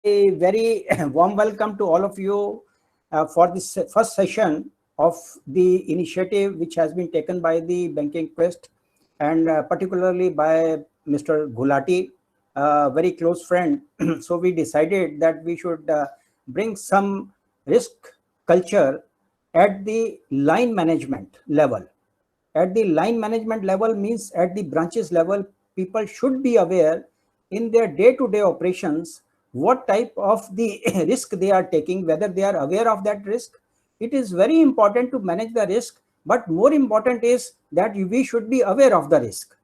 A very warm welcome to all of you for this first session of the initiative which has been taken by the Banking Quest and particularly by Mr. Gulati, a very close friend. So we decided that we should bring some risk culture at the line management level. At the line management level means at the branches level, people should be aware in their day-to-day operations what type of the risk they are taking, whether they are aware of that risk. It is very important to manage the risk, but more important is that we should be aware of the risk.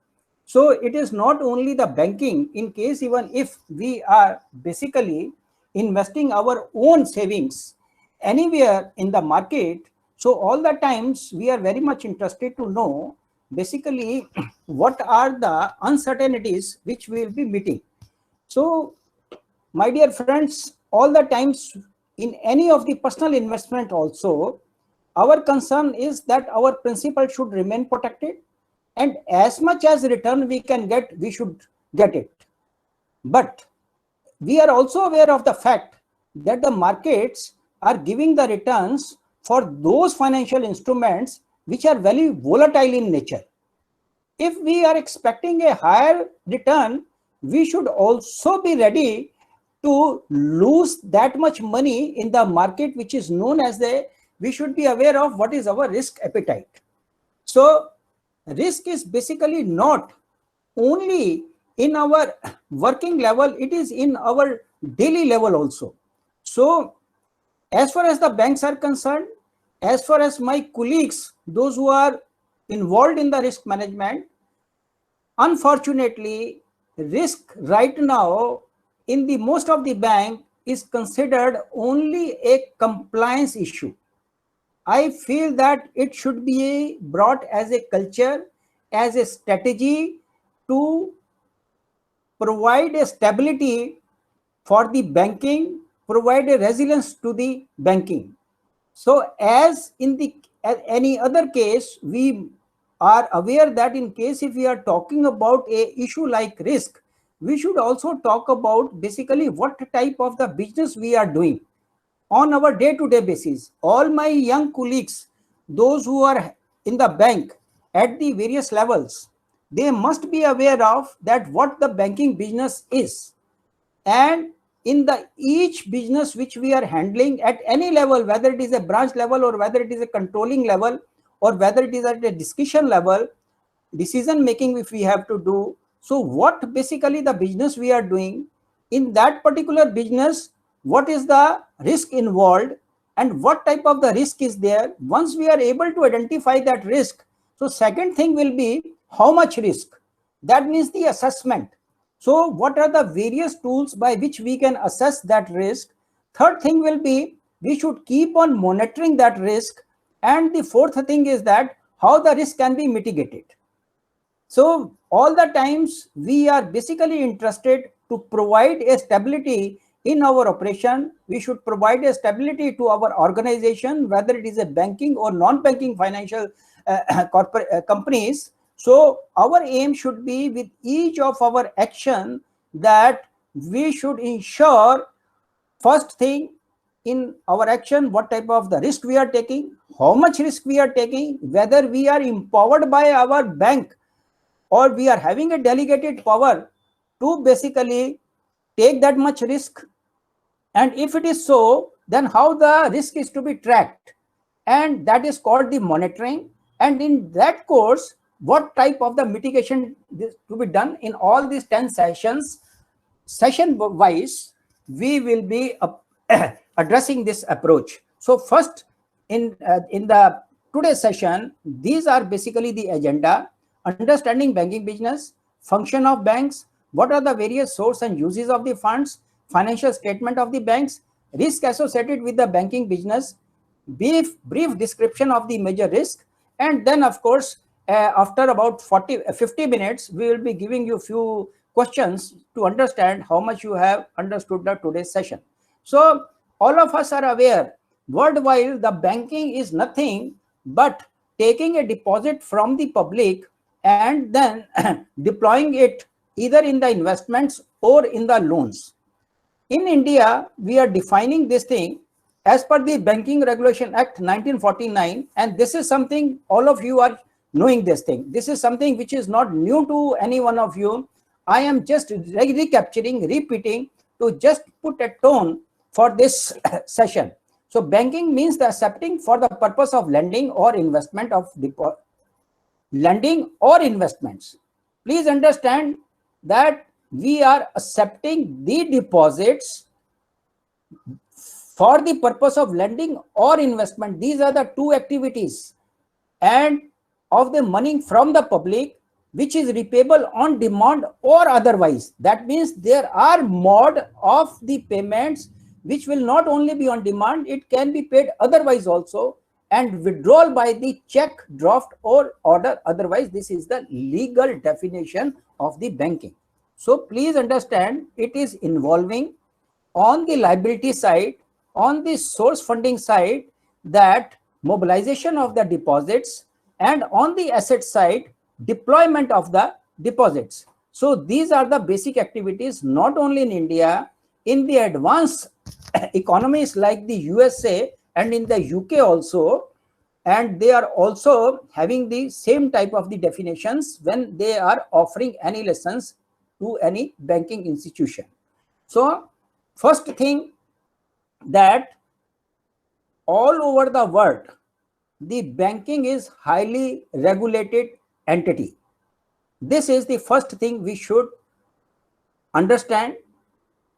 So it is not only the banking, in case even if we are basically investing our own savings anywhere in the market, so all the times we are very much interested to know basically what are the uncertainties which we will be meeting. So my dear friends, all the times in any of the personal investment also, our concern is that our principal should remain protected and as much as return we can get, we should get it. But we are also aware of the fact that the markets are giving the returns for those financial instruments which are very volatile in nature. If we are expecting a higher return, we should also be ready to lose that much money in the market, which is known as we should be aware of what is our risk appetite. So risk is basically not only in our working level, it is in our daily level also. So as far as the banks are concerned, as far as my colleagues, those who are involved in the risk management, unfortunately, risk right now in the most of the bank is considered only a compliance issue. I feel that it should be brought as a culture, as a strategy to provide a stability for the banking, provide a resilience to the banking. So as in any other case, we are aware that in case if we are talking about a issue like risk, we should also talk about basically what type of the business we are doing on our day-to-day basis. All my young colleagues, those who are in the bank at the various levels, they must be aware of that what the banking business is. And in the each business which we are handling at any level, whether it is a branch level or whether it is a controlling level or whether it is at a discussion level, decision making if we have to do. So what basically the business we are doing, in that particular business, what is the risk involved and what type of the risk is there. Once we are able to identify that risk, so second thing will be how much risk. That means the assessment. So what are the various tools by which we can assess that risk? Third thing will be we should keep on monitoring that risk. And the fourth thing is that how the risk can be mitigated. So all the times we are basically interested to provide a stability in our operation. We should provide a stability to our organization, whether it is a banking or non-banking financial corporate companies. So our aim should be with each of our action that we should ensure first thing in our action, what type of the risk we are taking, how much risk we are taking, whether we are empowered by our bank or we are having a delegated power to basically take that much risk. And if it is so, then how the risk is to be tracked. And that is called the monitoring. And in that course, what type of the mitigation to be done in all these 10 sessions, session wise, we will be addressing this approach. So first, in the today's session, these are basically the agenda: understanding banking business, function of banks, what are the various source and uses of the funds, financial statement of the banks, risk associated with the banking business, brief description of the major risk, and then of course after about 50 minutes we will be giving you few questions to understand how much you have understood the today's session. So all of us are aware worldwide the banking is nothing but taking a deposit from the public and then deploying it either in the investments or in the loans. In India, we are defining this thing as per the Banking Regulation Act 1949, and this is something all of you are knowing this thing. This is something which is not new to any one of you. I am just recapturing, repeating to just put a tone for this session. So banking means the accepting for the purpose of lending or investment of lending or investments. Please understand that we are accepting the deposits for the purpose of lending or investment. These are the two activities, and of the money from the public which is repayable on demand or otherwise. That means there are mode of the payments which will not only be on demand, it can be paid otherwise also, and withdrawal by the check, draft or order otherwise. This is the legal definition of the banking. So please understand, it is involving on the liability side, on the source funding side, that mobilization of the deposits, and on the asset side, deployment of the deposits. So these are the basic activities, not only in India, in the advanced economies like the USA and in the UK also, and they are also having the same type of the definitions when they are offering any lessons to any banking institution. So first thing, that all over the world, the banking is highly regulated entity. This is the first thing we should understand.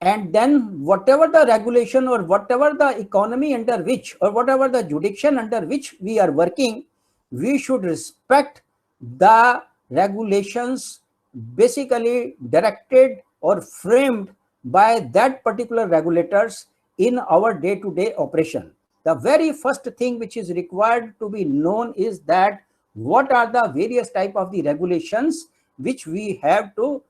And then whatever the regulation or whatever the economy under which, or whatever the jurisdiction under which we are working, we should respect the regulations basically directed or framed by that particular regulators in our day-to-day operation. The very first thing which is required to be known is that what are the various type of the regulations which we have to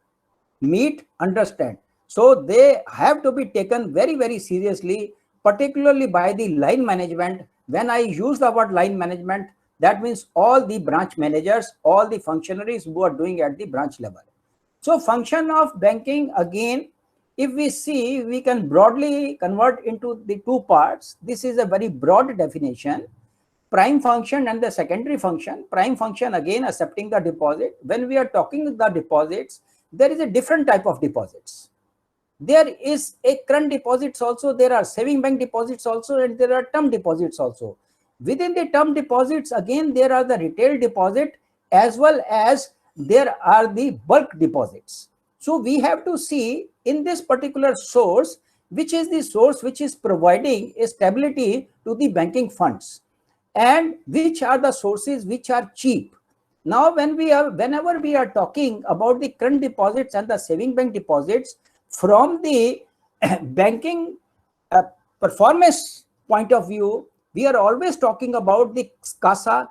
meet, understand. So they have to be taken very, very seriously, particularly by the line management. When I use the word line management, that means all the branch managers, all the functionaries who are doing at the branch level. So function of banking, again, if we see, we can broadly convert into the two parts. This is a very broad definition. Prime function and the secondary function. Prime function, again, accepting the deposit. When we are talking the deposits, there is a different type of deposits. There is a current deposits also, there are saving bank deposits also, and there are term deposits also. Within the term deposits, again, there are the retail deposit as well as there are the bulk deposits. So we have to see in this particular source, which is the source which is providing a stability to the banking funds, and which are the sources which are cheap. Now, whenever we are talking about the current deposits and the saving bank deposits, from the banking performance point of view, we are always talking about the CASA,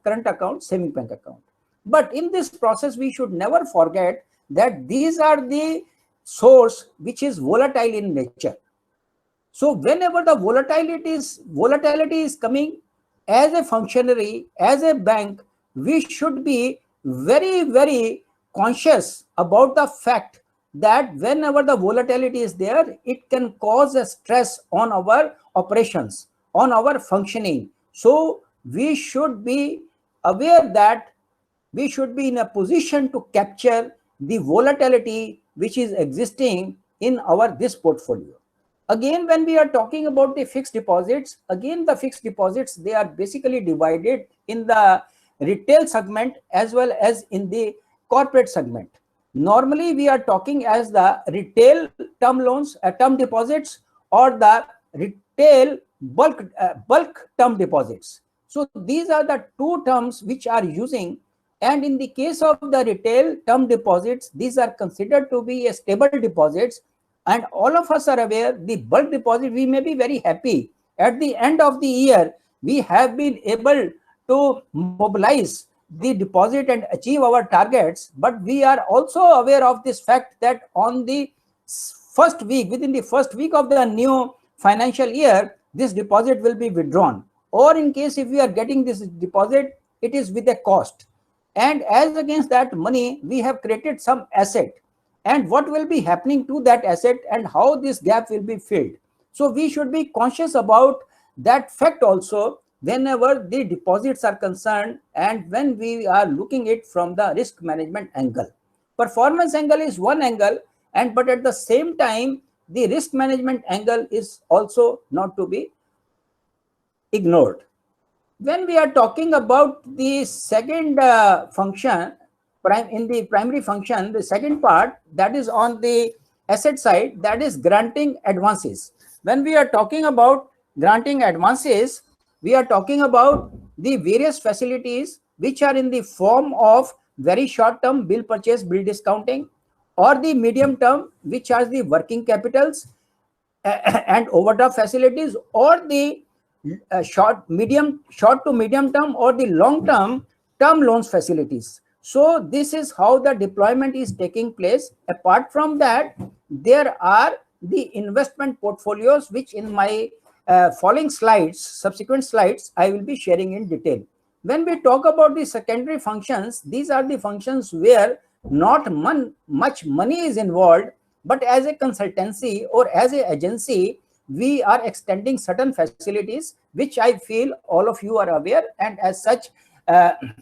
current account, saving bank account. But in this process, we should never forget that these are the source which is volatile in nature. So whenever the volatility is coming, as a functionary, as a bank, we should be very, very conscious about the fact that whenever the volatility is there, it can cause a stress on our operations, on our functioning. So we should be aware that we should be in a position to capture the volatility which is existing in this portfolio. Again, when we are talking about the fixed deposits, again, the fixed deposits, they are basically divided in the retail segment as well as in the corporate segment. Normally, we are talking as the retail term loans, term deposits, or the retail bulk term deposits. So these are the two terms which are using. And in the case of the retail term deposits, these are considered to be a stable deposits. And all of us are aware, the bulk deposit, we may be very happy. At the end of the year, we have been able to mobilize the deposit and achieve our targets. But we are also aware of this fact that on the first week, within the first week of the new financial year, this deposit will be withdrawn. Or in case if we are getting this deposit, it is with a cost. And as against that money, we have created some asset. and what will be happening to that asset and how this gap will be filled. So we should be conscious about that fact also whenever the deposits are concerned and when we are looking it from the risk management angle. Performance angle is one angle, and but at the same time the risk management angle is also not to be ignored. When we are talking about the second function, in the primary function, the second part, that is on the asset side, that is granting advances. When we are talking about granting advances, we are talking about the various facilities which are in the form of very short term bill purchase, bill discounting, or the medium term, which are the working capitals and overdraft facilities, or the short to medium term or the long term loans facilities. So this is how the deployment is taking place. Apart from that, there are the investment portfolios, which in my following slides, subsequent slides, I will be sharing in detail. When we talk about the secondary functions, these are the functions where not much money is involved, but as a consultancy or as an agency, we are extending certain facilities, which I feel all of you are aware, and as such,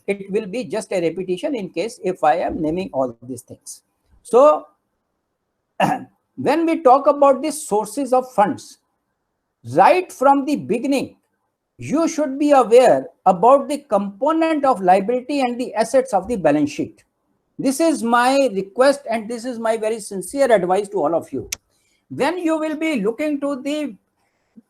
it will be just a repetition in case if I am naming all these things. So when we talk about the sources of funds, right from the beginning, you should be aware about the component of liability and the assets of the balance sheet. This is my request and this is my very sincere advice to all of you. When you will be looking to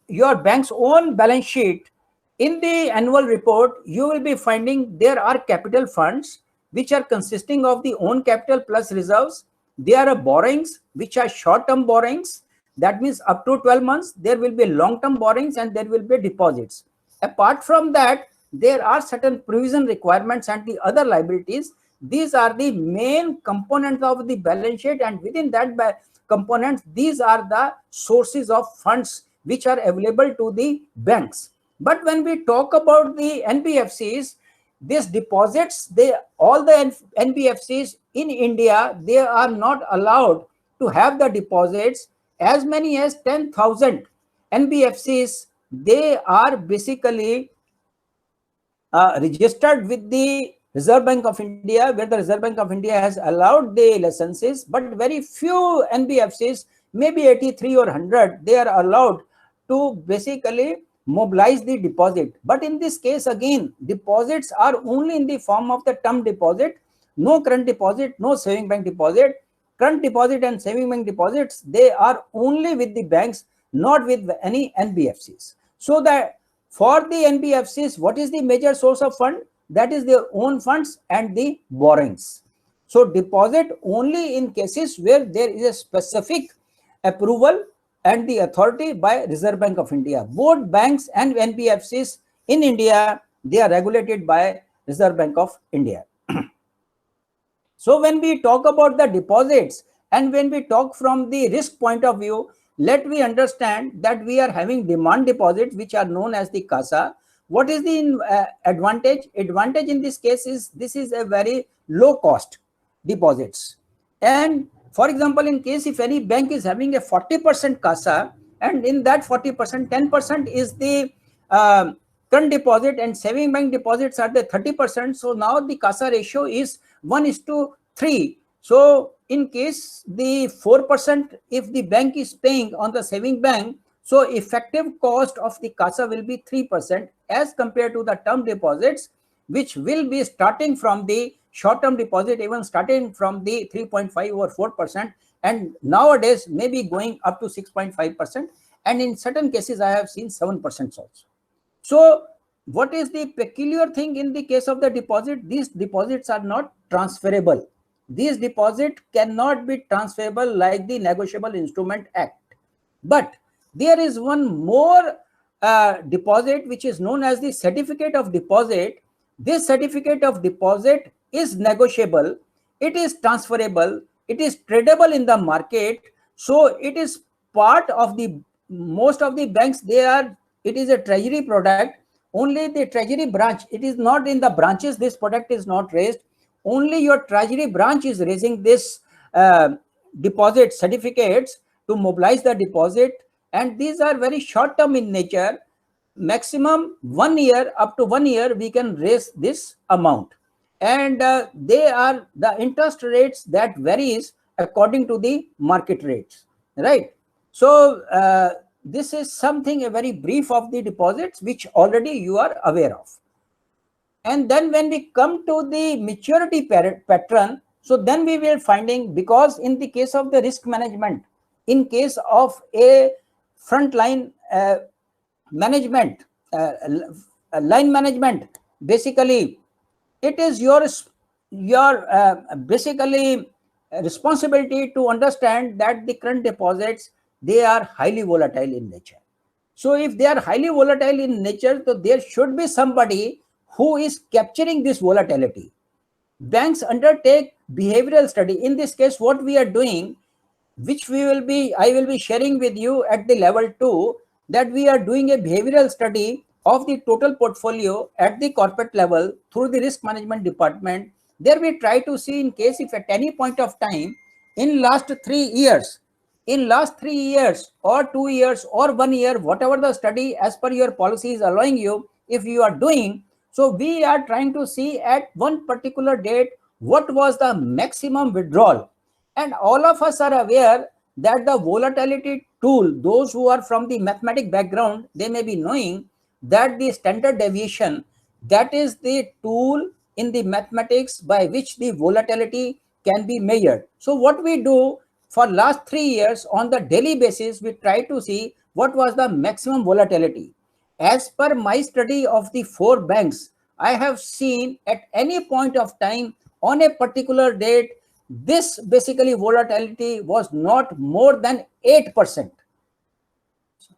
your bank's own balance sheet, in the annual report, you will be finding there are capital funds which are consisting of the own capital plus reserves. There are borrowings which are short-term borrowings. That means up to 12 months, there will be long-term borrowings and there will be deposits. Apart from that, there are certain provision requirements and the other liabilities. These are the main components of the balance sheet, and within that components, these are the sources of funds which are available to the banks. But when we talk about the NBFCs, these deposits, all the NBFCs in India, they are not allowed to have the deposits. As many as 10,000 NBFCs, they are basically registered with the Reserve Bank of India, where the Reserve Bank of India has allowed the licenses, but very few NBFCs, maybe 83 or 100, they are allowed to basically mobilize the deposit. But in this case, again, deposits are only in the form of the term deposit, no current deposit, no saving bank deposit. Current deposit and saving bank deposits, they are only with the banks, not with any NBFCs. So that for the NBFCs, what is the major source of fund? That is their own funds and the borrowings. So deposit only in cases where there is a specific approval and the authority by Reserve Bank of India. Both banks and NBFCs in India, they are regulated by Reserve Bank of India. So when we talk about the deposits and when we talk from the risk point of view, let me understand that we are having demand deposits, which are known as the CASA. What is the advantage? Advantage in this case is this is a very low cost deposits. And for example, in case if any bank is having a 40% CASA, and in that 40%, 10% is the current deposit and saving bank deposits are the 30%. So now the CASA ratio is 1:3. So in case the 4%, if the bank is paying on the saving bank, so effective cost of the CASA will be 3% as compared to the term deposits, which will be starting from the short-term deposit, even starting from the 3.5 or 4%, and nowadays maybe going up to 6.5%, and in certain cases I have seen 7% also. So what is the peculiar thing in the case of the deposit? These deposits are not transferable. These deposits cannot be transferable like the Negotiable Instrument Act. But there is one more deposit which is known as the certificate of deposit. This certificate of deposit is negotiable, it is transferable, it is tradable in the market. So it is part of the most of the banks, it is a treasury product. Only the treasury branch, it is not in the branches, this product is not raised. Only your treasury branch is raising this deposit certificates to mobilize the deposit, and these are very short term in nature. Maximum 1 year, up to 1 year, we can raise this amount, and they are the interest rates that varies according to the market rates, right? So this is something, a very brief of the deposits which already you are aware of. And then when we come to the maturity pattern, so then we will finding, because in the case of the risk management, in case of a frontline management, line management, basically it is your basically responsibility to understand that the current deposits, they are highly volatile in nature. So if they are highly volatile in nature, so there should be somebody who is capturing this volatility. Banks undertake behavioral study. In this case, what we are doing, which I will be sharing with you at the level 2, that we are doing a behavioral study of the total portfolio at the corporate level through the risk management department. There we try to see, in case if at any point of time in last 3 years, or 2 years or 1 year, whatever the study as per your policy is allowing you, if you are doing, so we are trying to see at one particular date what was the maximum withdrawal. And all of us are aware that the volatility tool, those who are from the mathematic background, they may be knowing that the standard deviation, that is the tool in the mathematics by which the volatility can be measured. So what we do for last 3 years, on the daily basis, we try to see what was the maximum volatility. As per my study of the 4 banks, I have seen at any point of time on a particular date, this basically volatility was not more than 8%.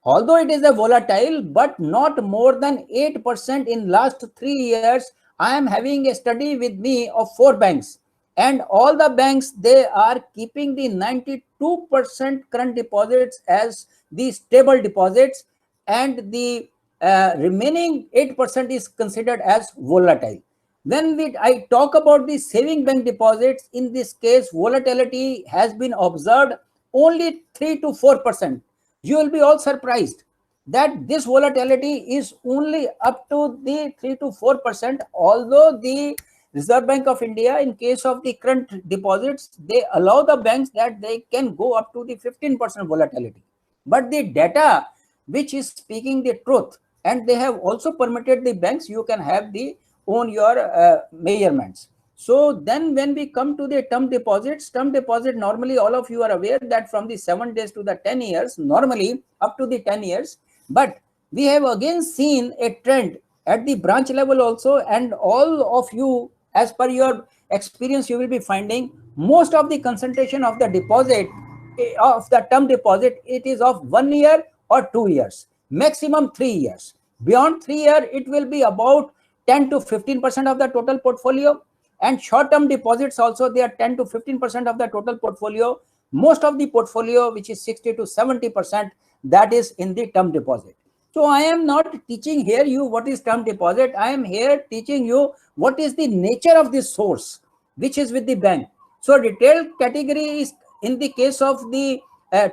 Although it is a volatile, but not more than 8% in last 3 years. I am having a study with me of 4 banks, and all the banks, they are keeping the 92% current deposits as the stable deposits, and the remaining 8% is considered as volatile. When I talk about the saving bank deposits, in this case, volatility has been observed only 3 to 4%. You will be all surprised that this volatility is only up to the 3 to 4%, although the Reserve Bank of India, in case of the current deposits, they allow the banks that they can go up to the 15% volatility. But the data which is speaking the truth, and they have also permitted the banks, you can have the own your measurements. So then when we come to the term deposits, normally all of you are aware that from the 7 days to the 10 years, normally up to the 10 years. But we have again seen a trend at the branch level also, and all of you, as per your experience, you will be finding most of the concentration of the deposit, of the term deposit, it is of 1 year or 2 years, maximum 3 years. Beyond 3 years, it will be about 10 to 15% of the total portfolio. And short-term deposits also, they are 10 to 15% of the total portfolio. Most of the portfolio, which is 60 to 70%, that is in the term deposit. So I am not teaching here you what is term deposit. I am here teaching you what is the nature of this source, which is with the bank. So retail category is, in the case of the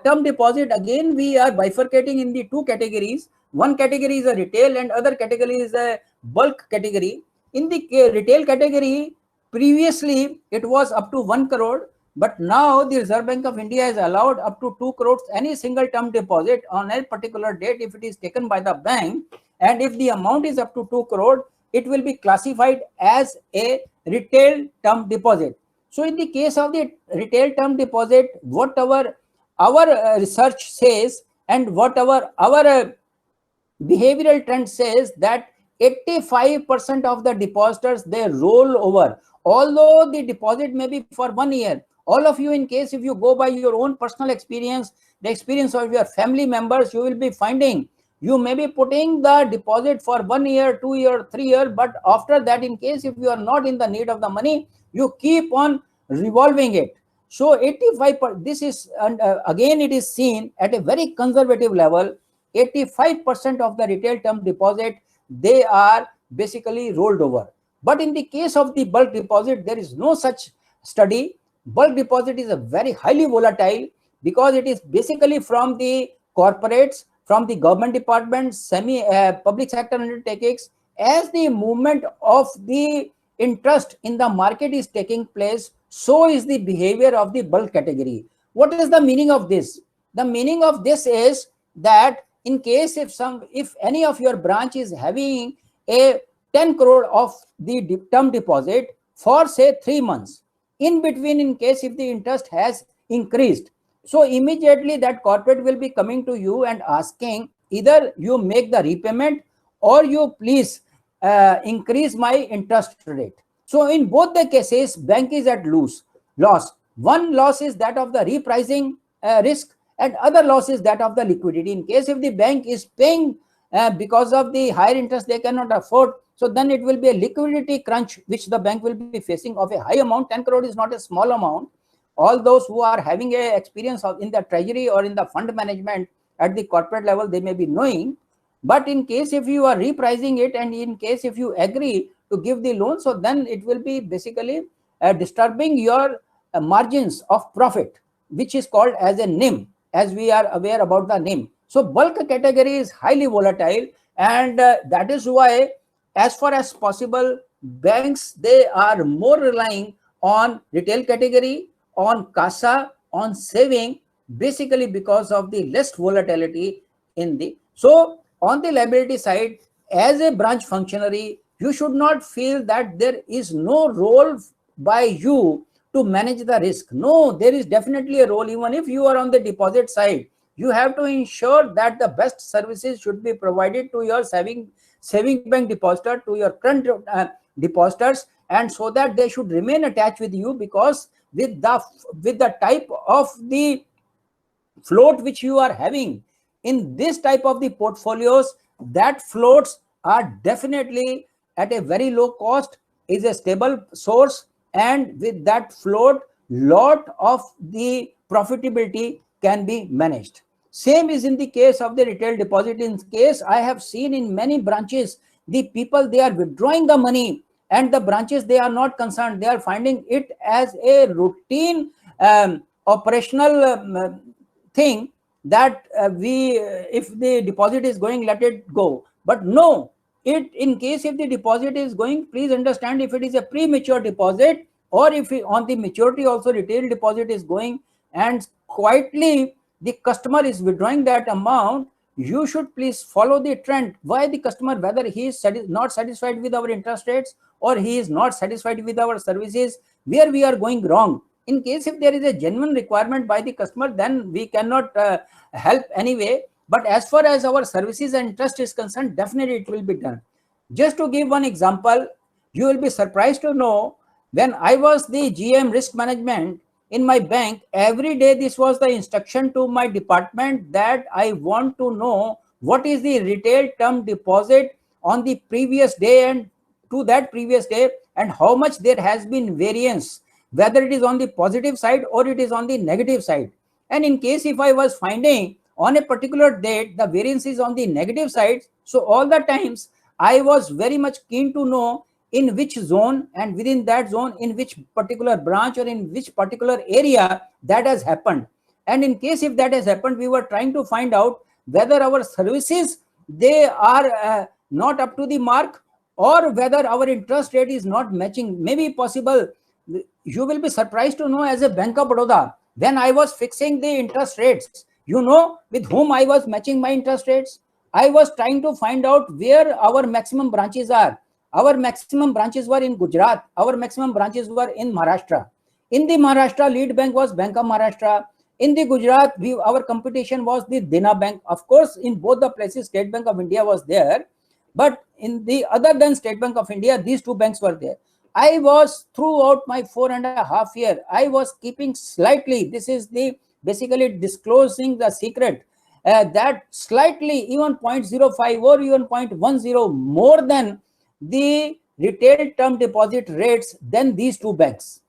term deposit, again we are bifurcating in the 2 categories. One category is a retail and other category is a bulk category. In the retail category, previously it was up to 1 crore, but now the Reserve Bank of India has allowed up to 2 crores any single term deposit on a particular date if it is taken by the bank, and if the amount is up to 2 crore, it will be classified as a retail term deposit. So in the case of the retail term deposit, whatever our research says and whatever our behavioral trend says, that 85% of the depositors, they roll over. Although the deposit may be for 1 year, all of you, in case if you go by your own personal experience, the experience of your family members, you will be finding you may be putting the deposit for 1 year, 2 year, 3 year, but after that, in case if you are not in the need of the money, you keep on revolving it. So 85%, this is, and again it is seen at a very conservative level, 85% of the retail term deposit, they are basically rolled over. But in the case of the bulk deposit, there is no such study. bulk deposit is a very highly volatile, because it is basically from the corporates, from the government departments, public sector undertakings. As the movement of the interest in the market is taking place, so is the behavior of the bulk category. What is the meaning of this? The meaning of this is that in case if any of your branch is having a 10 crore of the term deposit for say 3 months, in between, in case if the interest has increased, so immediately that corporate will be coming to you and asking, either you make the repayment or you please increase my interest rate. So in both the cases, bank is at loss. One loss is that of the repricing risk, and other loss is that of the liquidity. In case if the bank is paying because of the higher interest they cannot afford, so then it will be a liquidity crunch which the bank will be facing of a high amount. 10 crore is not a small amount. All those who are having a experience of in the treasury or in the fund management at the corporate level, they may be knowing. But in case if you are repricing it, and in case if you agree to give the loan, so then it will be basically disturbing your margins of profit, which is called as a NIM, as we are aware about the NIM. So bulk category is highly volatile, and that is why, as far as possible, banks, they are more relying on retail category, on CASA, on saving, basically because of the less volatility in the. So on the liability side, as a branch functionary, you should not feel that there is no role by you to manage the risk. No, there is definitely a role. Even if you are on the deposit side, you have to ensure that the best services should be provided to your saving bank depositor, to your current depositors, and so that they should remain attached with you, because with the type of the float which you are having in this type of the portfolios, that floats are definitely at a very low cost, is a stable source, and with that float, lot of the profitability can be managed. Same is in the case of the retail deposit. In case, I have seen in many branches, the people, they are withdrawing the money, and the branches, they are not concerned. They are finding it as a routine operational thing, that if the deposit is going, let it go. But no, in case if the deposit is going, please understand, if it is a premature deposit, or if on the maturity also retail deposit is going, and quietly the customer is withdrawing that amount, you should please follow the trend. Why the customer, whether he is not satisfied with our interest rates, or he is not satisfied with our services, where we are going wrong. In case if there is a genuine requirement by the customer, then we cannot help anyway. But as far as our services and interest is concerned, definitely it will be done. Just to give one example, you will be surprised to know, when I was the GM risk management in my bank, every day this was the instruction to my department, that I want to know what is the retail term deposit on the previous day and to that previous day, and how much there has been variance, whether it is on the positive side or it is on the negative side. And in case if I was finding on a particular date the variance is on the negative side, so all the times I was very much keen to know in which zone, and within that zone, in which particular branch or in which particular area that has happened. And in case if that has happened, we were trying to find out whether our services, they are not up to the mark, or whether our interest rate is not matching. Maybe possible, you will be surprised to know, as a Bank of Baroda, when I was fixing the interest rates, you know with whom I was matching my interest rates? I was trying to find out where our maximum branches are. Our maximum branches were in Gujarat. Our maximum branches were in Maharashtra. In the Maharashtra, lead bank was Bank of Maharashtra. In the Gujarat, our competition was the Dena Bank. Of course, in both the places, State Bank of India was there. But in the other than State Bank of India, these two banks were there. I was, throughout my 4.5 years, I was keeping slightly, this is the basically disclosing the secret, that slightly, even 0.05 or even 0.10 more than the retail term deposit rates than these two banks.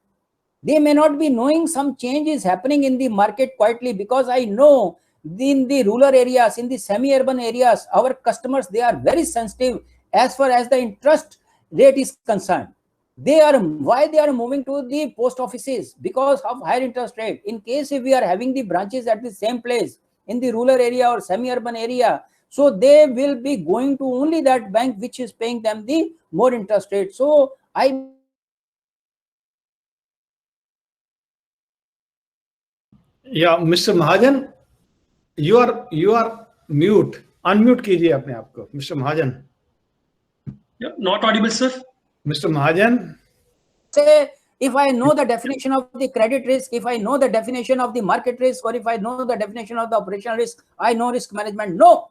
They may not be knowing some change is happening in the market quietly, because I know in the rural areas, in the semi-urban areas, our customers, they are very sensitive as far as the interest rate is concerned. Why they are moving to the post offices? Because of higher interest rate. In case if we are having the branches at the same place in the rural area or semi-urban area, so they will be going to only that bank which is paying them the more interest rate. So I believe that या mister Mahajan, you are mute. Unmute कीजिए अपने आप को, mister Mahajan. Yeah, not audible, sir. Mister Mahajan. say, if I know the definition of the credit risk, if I know the definition of the market risk, or if I know the definition of the operational risk, I know risk management. No,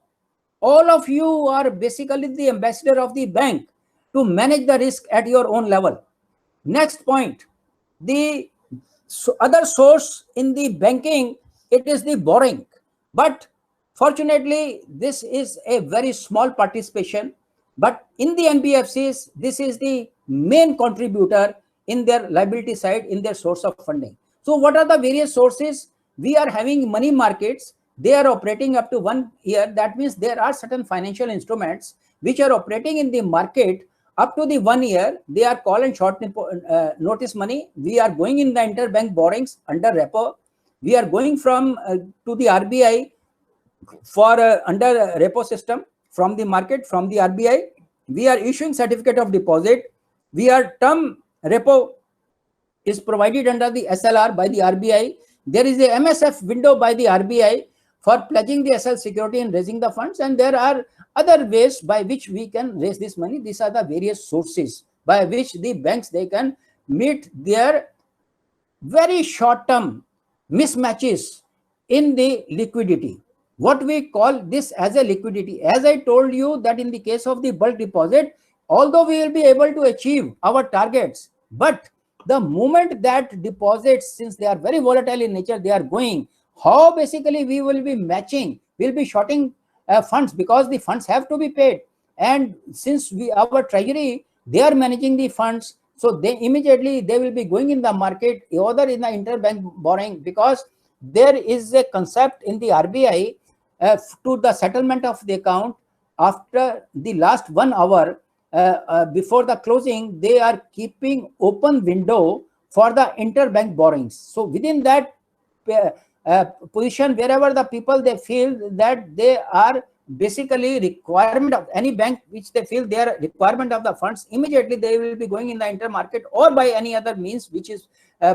all of you are basically the ambassador of the bank to manage the risk at your own level. Next point, the other source in the banking, it is the borrowing. But fortunately, this is a very small participation. But in the NBFCs, this is the main contributor in their liability side, in their source of funding. So what are the various sources? We are having money markets. They are operating up to 1 year. That means there are certain financial instruments which are operating in the market up to the 1 year. They are call and short notice money. We are going in the interbank borrowings under repo. We are going from to the RBI for under repo system from the market, from the RBI. We are issuing certificate of deposit. We are term repo is provided under the SLR by the RBI. There is a MSF window by the RBI for pledging the SL security and raising the funds. And there are other ways by which we can raise this money. These are the various sources by which the banks, they can meet their very short-term mismatches in the liquidity. What we call this as a liquidity. As I told you that in the case of the bulk deposit, although we will be able to achieve our targets, but the moment that deposits, since they are very volatile in nature, they are going, how basically we will be matching, we'll be shorting funds, because the funds have to be paid. And since our treasury, they are managing the funds, so they immediately they will be going in the market, either in the interbank borrowing, because there is a concept in the RBI to the settlement of the account after the last 1 hour before the closing. They are keeping open window for the interbank borrowings. So within that position, wherever the people they feel that they are basically requirement of any bank which they feel their requirement of the funds, immediately they will be going in the intermarket or by any other means which is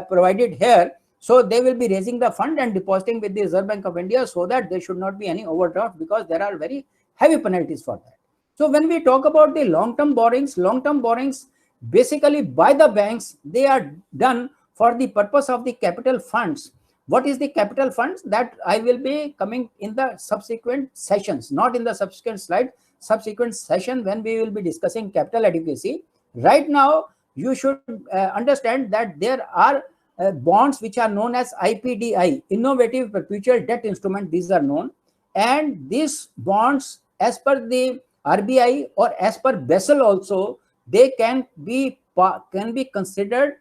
provided here. So they will be raising the fund and depositing with the Reserve Bank of India, so that there should not be any overdraft, because there are very heavy penalties for that. So when we talk about the long-term borrowings basically by the banks, they are done for the purpose of the capital funds. What is the capital funds? That I will be coming in the subsequent sessions, not in the subsequent slide, subsequent session when we will be discussing capital adequacy. Right now, you should understand that there are bonds which are known as IPDI, Innovative Perpetual Debt Instrument. These are known, and these bonds, as per the RBI or as per Basel also, they can be considered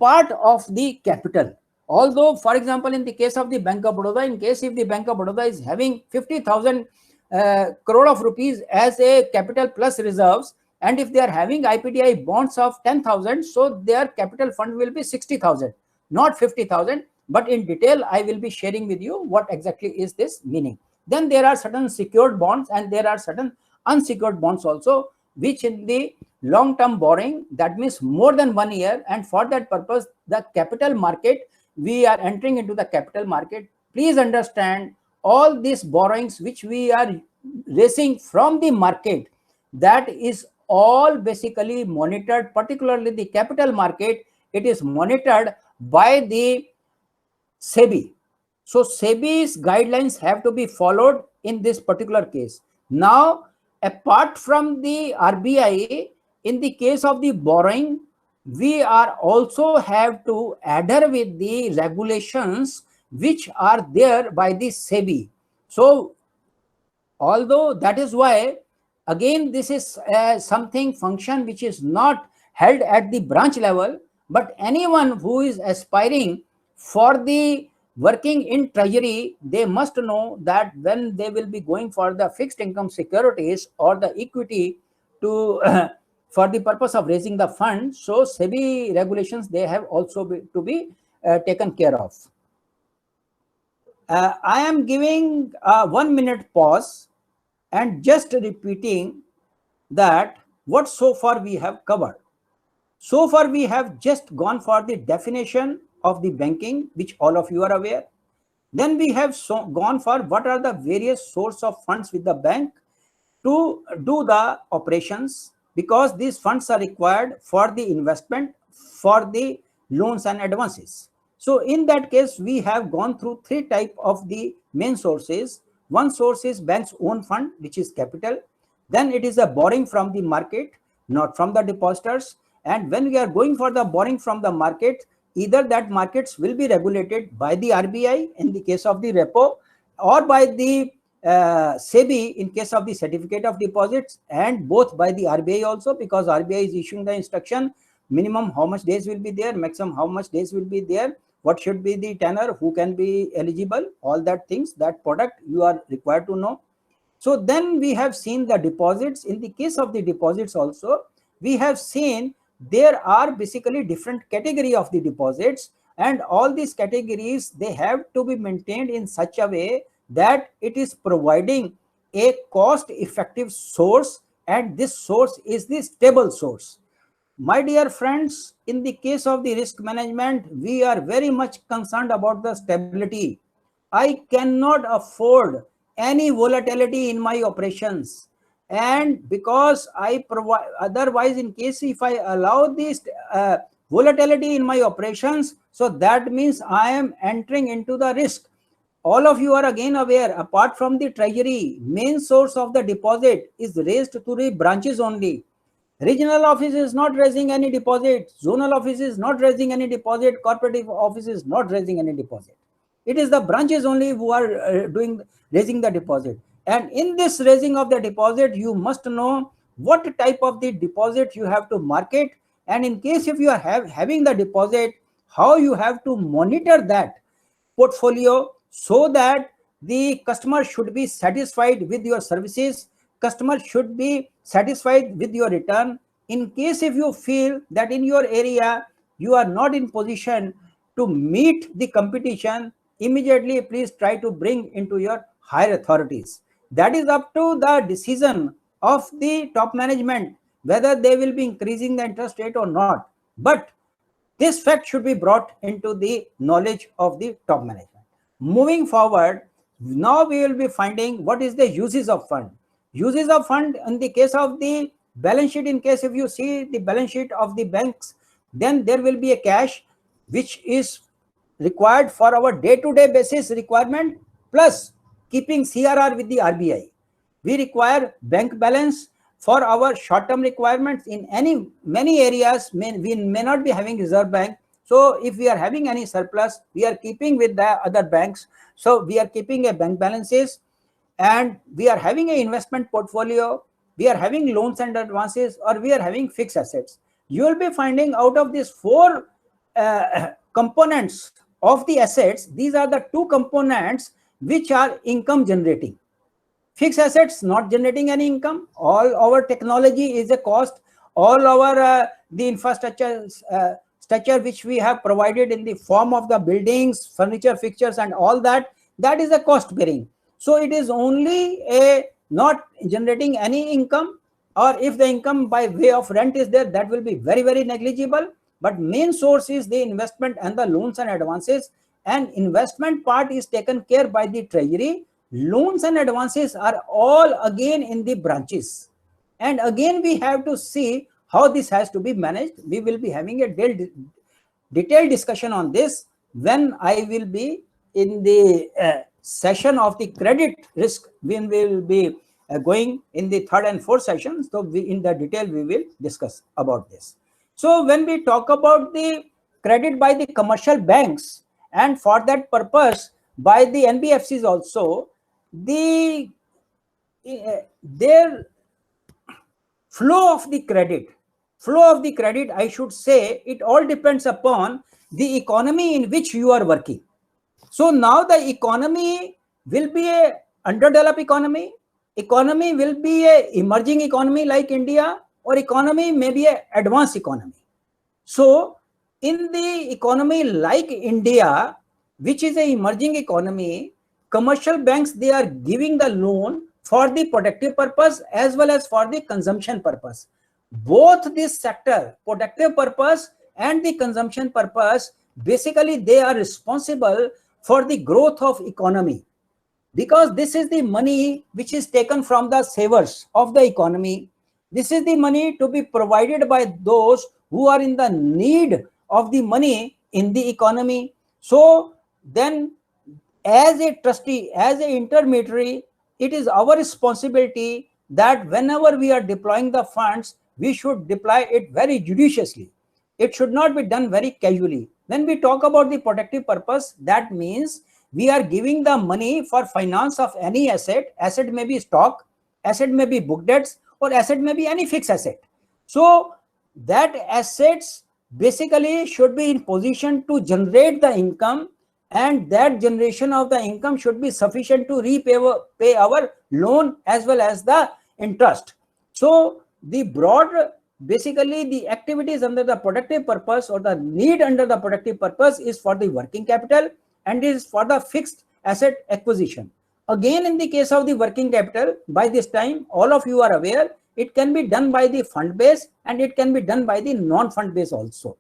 part of the capital. Although, for example, in the case of the Bank of Baroda, in case if the Bank of Baroda is having 50,000 crore of rupees as a capital plus reserves, and if they are having IPDI bonds of 10,000, so their capital fund will be 60,000, not 50,000. But in detail, I will be sharing with you what exactly is this meaning. Then there are certain secured bonds and there are certain unsecured bonds also, which in the long-term borrowing, that means more than 1 year. And for that purpose, the capital market, we are entering into the capital market. Please understand, all these borrowings which we are raising from the market, that is all basically monitored, particularly the capital market. It is monitored by the SEBI. So SEBI's guidelines have to be followed in this particular case. Now, apart from the RBI, in the case of the borrowing, we are also have to adhere with the regulations which are there by the SEBI. So although that is why, again, this is something function which is not held at the branch level, but anyone who is aspiring for the working in treasury, they must know that when they will be going for the fixed income securities or the equity to for the purpose of raising the fund. So SEBI regulations, they have also to be taken care of. I am giving a 1 minute pause and just repeating that what so far we have covered. So far we have just gone for the definition of the banking, which all of you are aware. Then we have gone for what are the various source of funds with the bank to do the operations, because these funds are required for the investment, for the loans and advances. So in that case, we have gone through three types of the main sources. One source is bank's own fund, which is capital. Then it is a borrowing from the market, not from the depositors. And when we are going for the borrowing from the market, either that markets will be regulated by the RBI in the case of the repo, or by the SEBI in case of the certificate of deposits, and both by the RBI also, because RBI is issuing the instruction minimum how much days will be there, maximum how much days will be there, what should be the tenor, who can be eligible, all that things, that product you are required to know. So then we have seen the deposits. In the case of the deposits also, we have seen there are basically different category of the deposits, and all these categories, they have to be maintained in such a way that it is providing a cost effective source, and this source is the stable source. My dear friends, in the case of the risk management, we are very much concerned about the stability. I cannot afford any volatility in my operations, and because I provide, otherwise in case if I allow this volatility in my operations, so that means I am entering into the risk. All of you are again aware, apart from the treasury, main source of the deposit is raised to the branches only. Regional office is not raising any deposit, zonal office is not raising any deposit, corporate office is not raising any deposit. It is the branches only who are raising the deposit. And in this raising of the deposit, you must know what type of the deposit you have to market. And in case if you are having the deposit, how you have to monitor that portfolio, so that the customer should be satisfied with your services, customer should be satisfied with your return. In case if you feel that in your area you are not in position to meet the competition, immediately please try to bring into your higher authorities. That is up to the decision of the top management, whether they will be increasing the interest rate or not. But this fact should be brought into the knowledge of the top management. Moving forward, now we will be finding what is the uses of fund. Uses of fund in the case of the balance sheet, in case if you see the balance sheet of the banks, then there will be a cash which is required for our day-to-day basis requirement, plus keeping CRR with the RBI. We require bank balance for our short-term requirements. In many areas, we may not be having reserve bank. So if we are having any surplus, we are keeping with the other banks. So we are keeping a bank balances, and we are having an investment portfolio, we are having loans and advances, or we are having fixed assets. You will be finding out of these four components of the assets, these are the two components which are income generating. Fixed assets not generating any income. All our technology is a cost. All our the infrastructure which we have provided in the form of the buildings, furniture, fixtures, and all that, that is a cost bearing. So it is only a not generating any income, or if the income by way of rent is there, that will be very, very negligible. But main source is the investment and the loans and advances, and investment part is taken care by the treasury. Loans and advances are all again in the branches. And again, we have to see how this has to be managed. We will be having a detailed discussion on this when I will be in the session of the credit risk. We will be going in the third and fourth sessions. So in the detail, we will discuss about this. So when we talk about the credit by the commercial banks, and for that purpose by the NBFCs also, their flow of the credit, I should say, it all depends upon the economy in which you are working. So now the economy will be a underdeveloped economy will be a emerging economy like India, or economy may be an advanced economy. So in the economy like India, which is an emerging economy, commercial banks, they are giving the loan for the productive purpose as well as for the consumption purpose. Both this sector, productive purpose and the consumption purpose, basically they are responsible for the growth of economy, because this is the money which is taken from the savers of the economy. This is the money to be provided by those who are in the need of the money in the economy. So then, as a trustee, as an intermediary, it is our responsibility that whenever we are deploying the funds, we should deploy it very judiciously. It should not be done very casually. When we talk about the protective purpose, that means we are giving the money for finance of any asset. Asset may be stock, asset may be book debts, or asset may be any fixed asset. So that assets basically should be in position to generate the income, and that generation of the income should be sufficient to pay our loan as well as the interest. So the broad, basically the activities under the productive purpose or the need under the productive purpose is for the working capital and is for the fixed asset acquisition. Again, in the case of the working capital, by this time, all of you are aware, it can be done by the fund base and it can be done by the non-fund base also.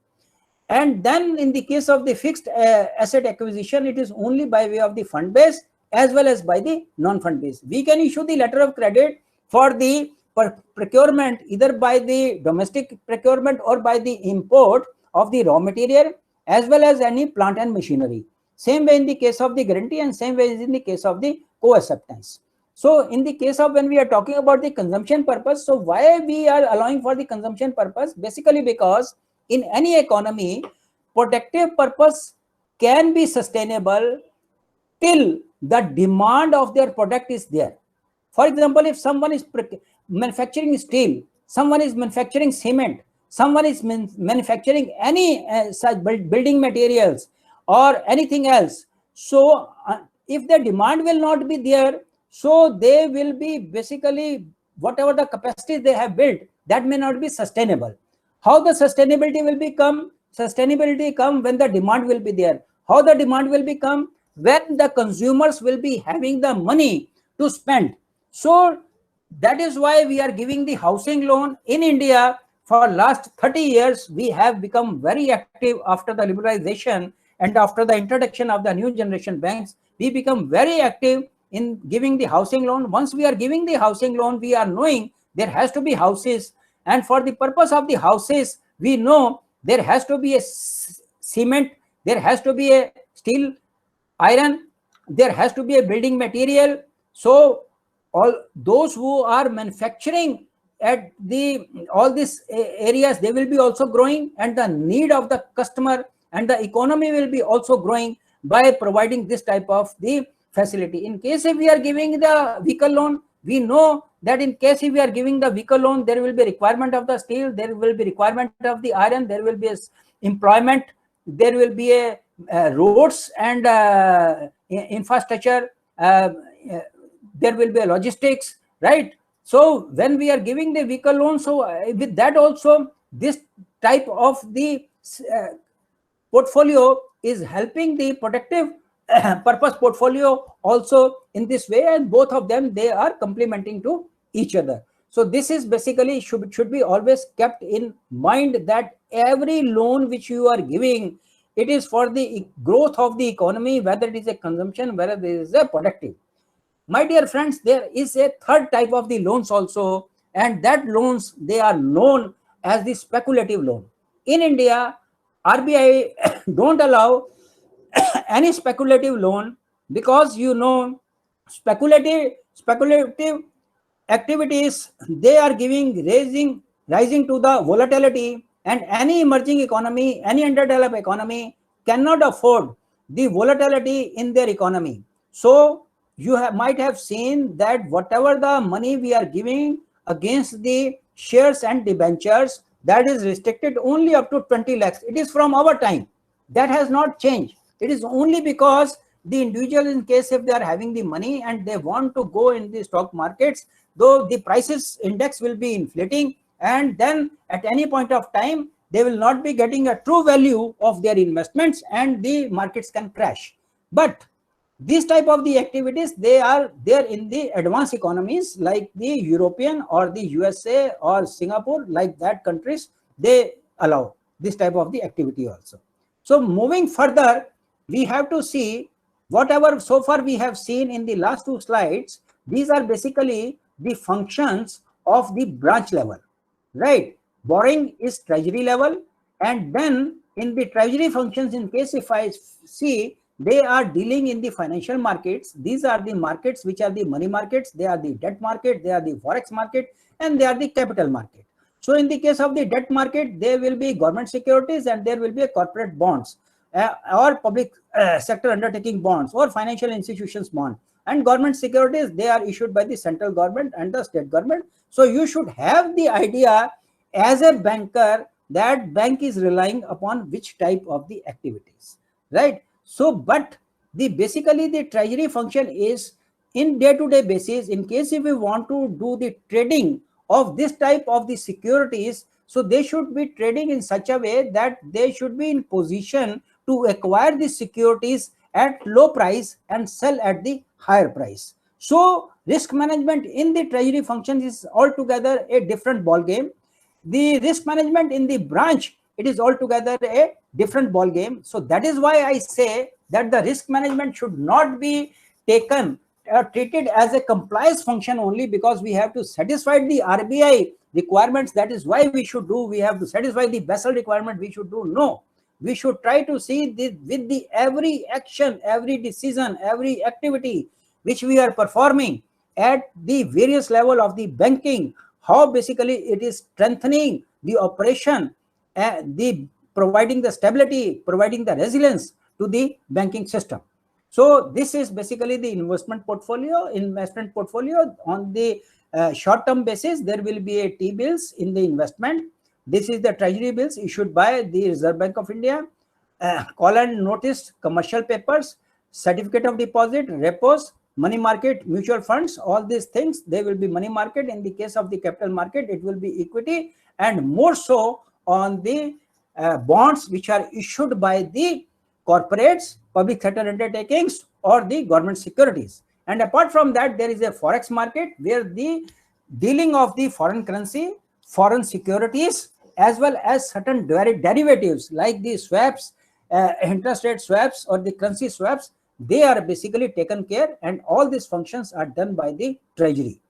And then in the case of the fixed asset acquisition, it is only by way of the fund base as well as by the non-fund base. We can issue the letter of credit for the procurement either by the domestic procurement or by the import of the raw material as well as any plant and machinery. Same way in the case of the guarantee and same way is in the case of the co-acceptance. So in the case of when we are talking about the consumption purpose, so why we are allowing for the consumption purpose? Basically because in any economy, productive purpose can be sustainable till the demand of their product is there. For example, if someone is manufacturing steel, someone is manufacturing cement, someone is manufacturing any such building materials or anything else. So if the demand will not be there, so they will be basically whatever the capacity they have built, that may not be sustainable. How the sustainability will become? Sustainability come when the demand will be there. How the demand will become? When the consumers will be having the money to spend. So that is why we are giving the housing loan in India. For last 30 years, we have become very active after the liberalization and after the introduction of the new generation banks. We become very active in giving the housing loan. Once we are giving the housing loan, we are knowing there has to be houses. And for the purpose of the houses, we know there has to be a cement, there has to be a steel, iron, there has to be a building material. So all those who are manufacturing at all these areas, they will be also growing, and the need of the customer and the economy will be also growing by providing this type of the facility. In case if we are giving the vehicle loan, we know that in case if we are giving the vehicle loan, there will be requirement of the steel, there will be requirement of the iron, there will be a employment, there will be a roads and infrastructure, there will be a logistics, right? So when we are giving the vehicle loan, so with that also, this type of the portfolio is helping the protective purpose portfolio also in this way, and both of them, they are complementing to each other. So this is basically should be always kept in mind that every loan which you are giving, it is for the growth of the economy, whether it is a consumption, whether it is a productive. My dear friends, there is a third type of the loans also, and that loans, they are known as the speculative loan. In India, RBI don't allow any speculative loan because, you know, speculative activities, they are rising to the volatility, and any emerging economy, any underdeveloped economy cannot afford the volatility in their economy. So you might have seen that whatever the money we are giving against the shares and debentures, that is restricted only up to 20 lakhs. It is from our time. That has not changed. It is only because the individual, in case if they are having the money and they want to go in the stock markets, though the prices index will be inflating and then at any point of time, they will not be getting a true value of their investments and the markets can crash. But these type of the activities, they are there in the advanced economies like the European or the USA or Singapore, like that countries, they allow this type of the activity also. So moving further, we have to see whatever so far we have seen in the last two slides. These are basically the functions of the branch level, right? Borrowing is treasury level, and then in the treasury functions, in case if I see, they are dealing in the financial markets. These are the markets which are the money markets, they are the debt market, they are the forex market, and they are the capital market. So in the case of the debt market, there will be government securities and there will be a corporate bonds or public sector undertaking bonds or financial institutions bond. And government securities, they are issued by the central government and the state government. So you should have the idea as a banker that bank is relying upon which type of the activities, right? So, but basically the treasury function is in day-to-day basis. In case if we want to do the trading of this type of the securities, so they should be trading in such a way that they should be in position to acquire the securities at low price and sell at the higher price. So risk management in the treasury function is altogether a different ball game. The risk management in the branch, it is altogether a different ball game. So that is why I say that the risk management should not be taken treated as a compliance function only because we have to satisfy the RBI requirements. That is why we should do, we have to satisfy the Basel requirement, we should do. No, we should try to see this with the every action, every decision, every activity which we are performing at the various level of the banking, how basically it is strengthening the operation, the providing the stability, providing the resilience to the banking system. So this is basically the investment portfolio. Investment portfolio on the short-term basis, there will be a T-bills in the investment. This is the treasury bills issued by the Reserve Bank of India, call and notice commercial papers, certificate of deposit, repos, money market, mutual funds, all these things, they will be money market. In the case of the capital market, it will be equity, and more so on the bonds which are issued by the corporates, public sector undertakings, or the government securities. And apart from that, there is a forex market where the dealing of the foreign currency, foreign securities, as well as certain derivatives like the swaps, interest rate swaps or the currency swaps, they are basically taken care, and all these functions are done by the treasury.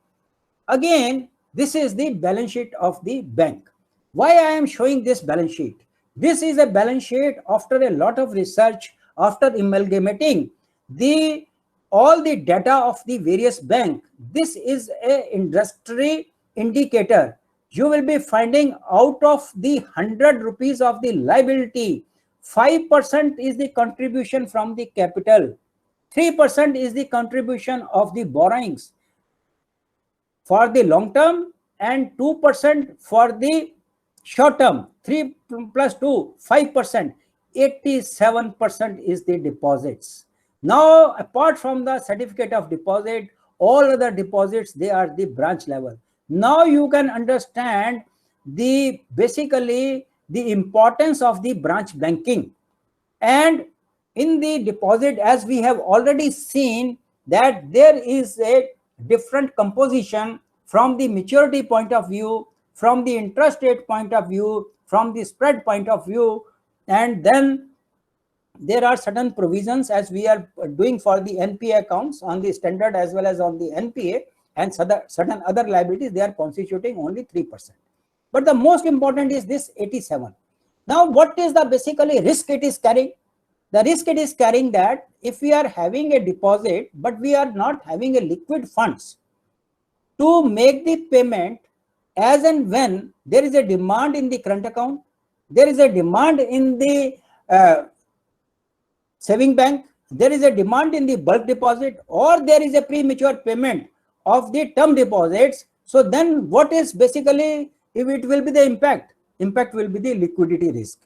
Again, this is the balance sheet of the bank. Why I am showing this balance sheet? This is a balance sheet after a lot of research, after amalgamating all the data of the various bank. This is a industry indicator. You will be finding out of the 100 rupees of the liability, 5% is the contribution from the capital, 3% is the contribution of the borrowings for the long term, and 2% for the short term. 3 plus 2, 5%. 87% is the deposits. Now, apart from the certificate of deposit, all other deposits, they are the branch level. Now you can understand basically the importance of the branch banking. And in the deposit, as we have already seen, that there is a different composition from the maturity point of view, from the interest rate point of view, from the spread point of view, and then there are certain provisions as we are doing for the NPA accounts on the standard as well as on the NPA, and certain other liabilities, they are constituting only 3%. But the most important is this 87. Now, what is the basically risk it is carrying? The risk it is carrying that if we are having a deposit, but we are not having a liquid funds to make the payment as and when there is a demand in the current account, there is a demand in the saving bank, there is a demand in the bulk deposit, or there is a premature payment of the term deposits. So then what is basically, if it will be the impact will be the liquidity risk.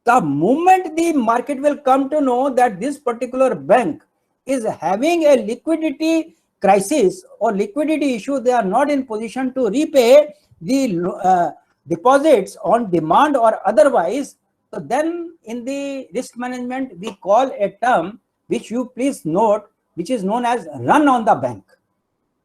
The moment the market will come to know that this particular bank is having a liquidity crisis or liquidity issue, they are not in position to repay, the deposits on demand or otherwise, so then in the risk management we call a term which you please note, which is known as run on the bank.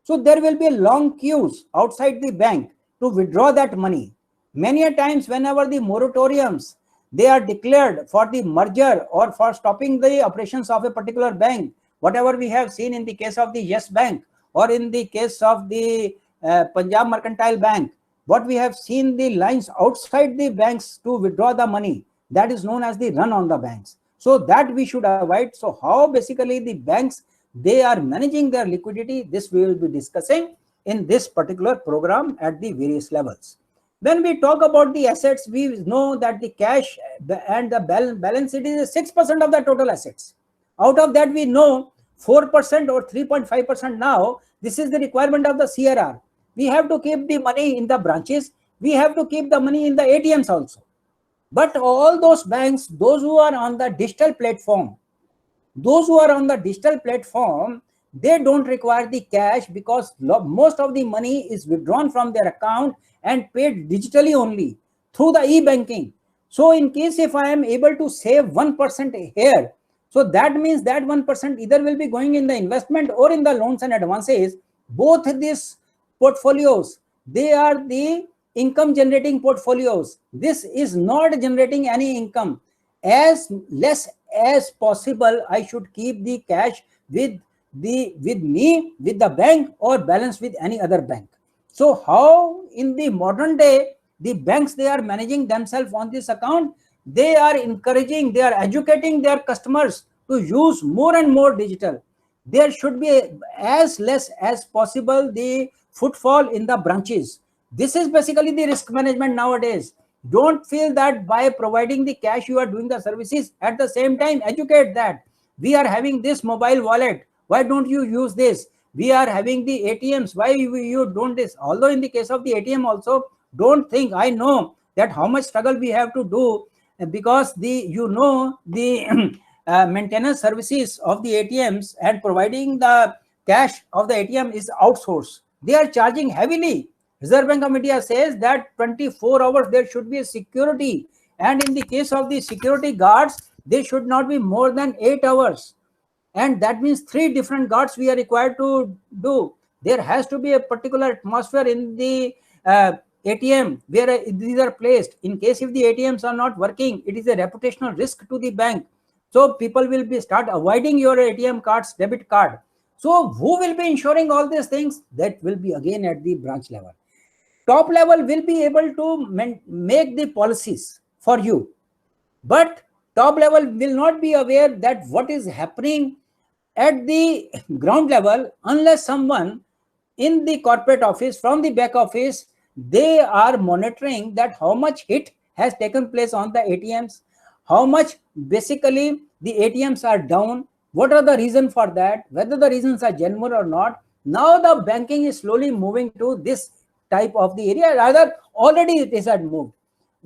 So there will be long queues outside the bank to withdraw that money. Many a times whenever the moratoriums they are declared for the merger or for stopping the operations of a particular bank, whatever we have seen in the case of the Yes Bank or in the case of the Punjab Mercantile Bank, what we have seen the lines outside the banks to withdraw the money, that is known as the run on the banks. So that we should avoid. So how basically the banks, they are managing their liquidity, this we will be discussing in this particular program at the various levels. When we talk about the assets, we know that the cash and the balance sheet is 6% of the total assets. Out of that, we know 4% or 3.5% now, this is the requirement of the CRR. We have to keep the money in the branches. We have to keep the money in the ATMs also. But all those banks, those who are on the digital platform, they don't require the cash because most of the money is withdrawn from their account and paid digitally only through the e-banking. So in case if I am able to save 1% here, so that means that 1% either will be going in the investment or in the loans and advances. Both these portfolios, they are the income generating portfolios. This is not generating any income. As less as possible, I should keep the cash with me, with the bank, or balance with any other bank. So how in the modern day the banks, they are managing themselves on this account? They are encouraging, they are educating their customers to use more and more digital. There should be as less as possible the footfall in the branches. This is basically the risk management nowadays. Don't feel that by providing the cash you are doing the services. At the same time, educate that we are having this mobile wallet. Why don't you use this? We are having the ATMs. Why you don't this? Although in the case of the ATM also, don't think, I know that how much struggle we have to do because the maintenance services of the ATMs and providing the cash of the ATM is outsourced. They are charging heavily. Reserve Bank of India says that 24 hours there should be a security, and in the case of the security guards, they should not be more than 8 hours, and that means 3 different guards we are required to do. There has to be a particular atmosphere in the ATM where these are placed. In case if the ATMs are not working, it is a reputational risk to the bank. So people will start avoiding your ATM cards, debit card. So who will be ensuring all these things? That will be again at the branch level. Top level will be able to make the policies for you, but top level will not be aware that what is happening at the ground level unless someone in the corporate office, from the back office, they are monitoring that how much hit has taken place on the ATMs, how much basically the ATMs are down, what are the reasons for that, whether the reasons are genuine or not. Now the banking is slowly moving to this type of the area, rather already it is had moved.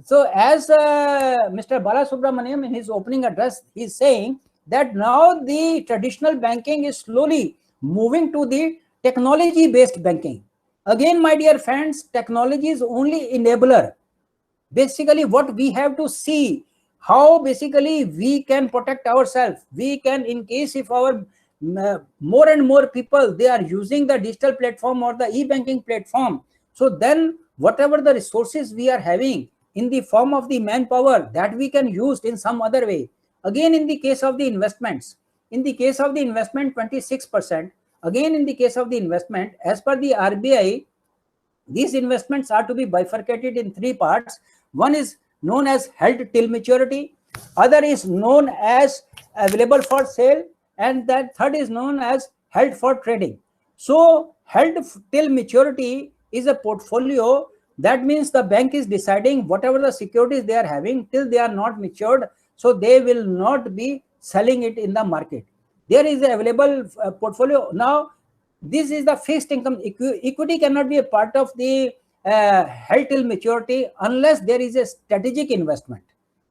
So as Mr. Balasubramaniam in his opening address is saying that now the traditional banking is slowly moving to the technology based banking. Again, my dear friends, technology is only enabler. Basically what we have to see, how basically we can protect ourselves. We can, in case if our more and more people, they are using the digital platform or the e-banking platform, so then whatever the resources we are having in the form of the manpower, that we can use in some other way. Again, in the case of the investments, in the case of the investment 26%, again in the case of the investment, as per the RBI, these investments are to be bifurcated in 3 parts. One is known as held till maturity, other is known as available for sale, and that third is known as held for trading. So held till maturity is a portfolio. That means the bank is deciding whatever the securities they are having till they are not matured, so they will not be selling it in the market. There is a available portfolio. Now this is the fixed income. Equity cannot be a part of the held till maturity unless there is a strategic investment,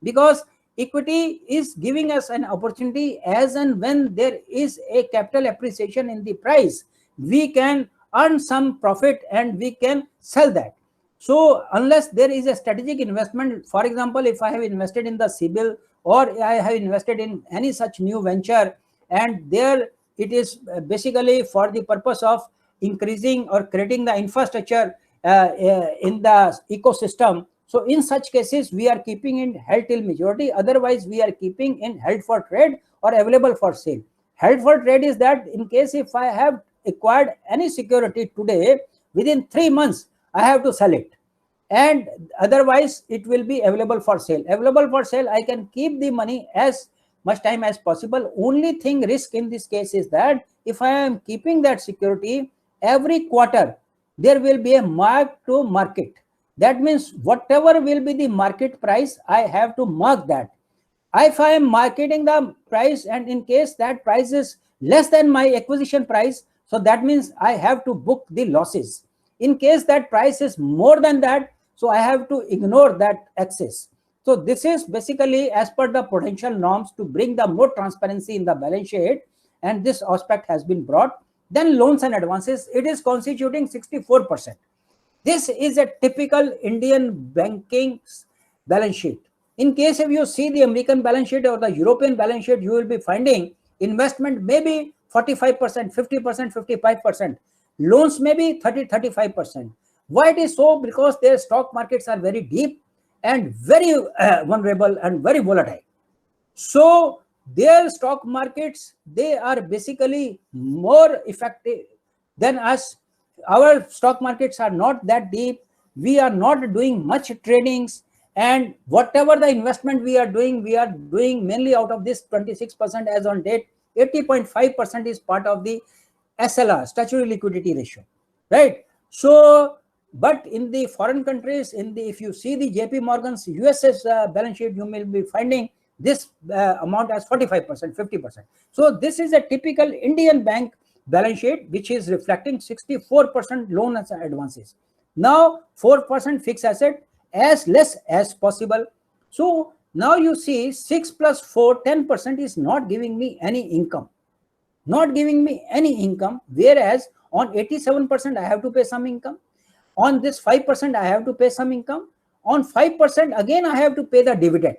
because equity is giving us an opportunity as and when there is a capital appreciation in the price, we can earn some profit and we can sell that. So unless there is a strategic investment, for example, if I have invested in the CBIL or I have invested in any such new venture, and there it is basically for the purpose of increasing or creating the infrastructure in the ecosystem. So in such cases, we are keeping in held till maturity. Otherwise, we are keeping in held for trade or available for sale. Held for trade is that in case if I have acquired any security today, within 3 months, I have to sell it. And otherwise, it will be available for sale. Available for sale, I can keep the money as much time as possible. Only thing risk in this case is that if I am keeping that security, every quarter, there will be a mark to market. That means whatever will be the market price, I have to mark that. If I am marketing the price and in case that price is less than my acquisition price, so that means I have to book the losses. In case that price is more than that, so I have to ignore that excess. So this is basically as per the potential norms to bring the more transparency in the balance sheet, and this aspect has been brought. Then loans and advances, it is constituting 64%. This is a typical Indian banking balance sheet. In case if you see the American balance sheet or the European balance sheet, you will be finding investment maybe 45%, 50%, 55%. Loans maybe 30, 35%. Why it is so? Because their stock markets are very deep and very vulnerable and very volatile. So their stock markets, they are basically more effective than us. Our stock markets are not that deep. We are not doing much tradings, and whatever the investment we are doing mainly out of this 26% as on date. 80.5% is part of the SLR, statutory liquidity ratio, right? So, but in the foreign countries, if you see the JP Morgan's US's balance sheet, you will be finding this amount as 45%, 50%. So this is a typical Indian bank balance sheet, which is reflecting 64% loan and advances. Now 4% fixed asset, as less as possible. So now you see 6 plus 4, 10% is not giving me any income. Not giving me any income, whereas on 87% I have to pay some income. On this 5% I have to pay some income. On 5% again I have to pay the dividend.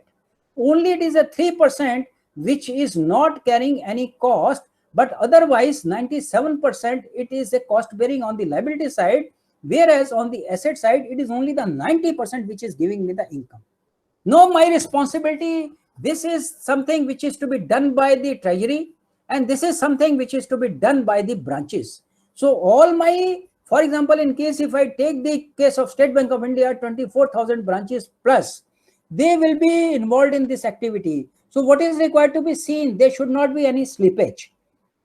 Only it is a 3% which is not carrying any cost, but otherwise 97% it is a cost bearing on the liability side, whereas on the asset side it is only the 90% which is giving me the income. No, my responsibility, this is something which is to be done by the treasury, and this is something which is to be done by the branches. So all my, for example, in case if I take the case of State Bank of India, 24,000 branches plus, they will be involved in this activity. So what is required to be seen? There should not be any slippage,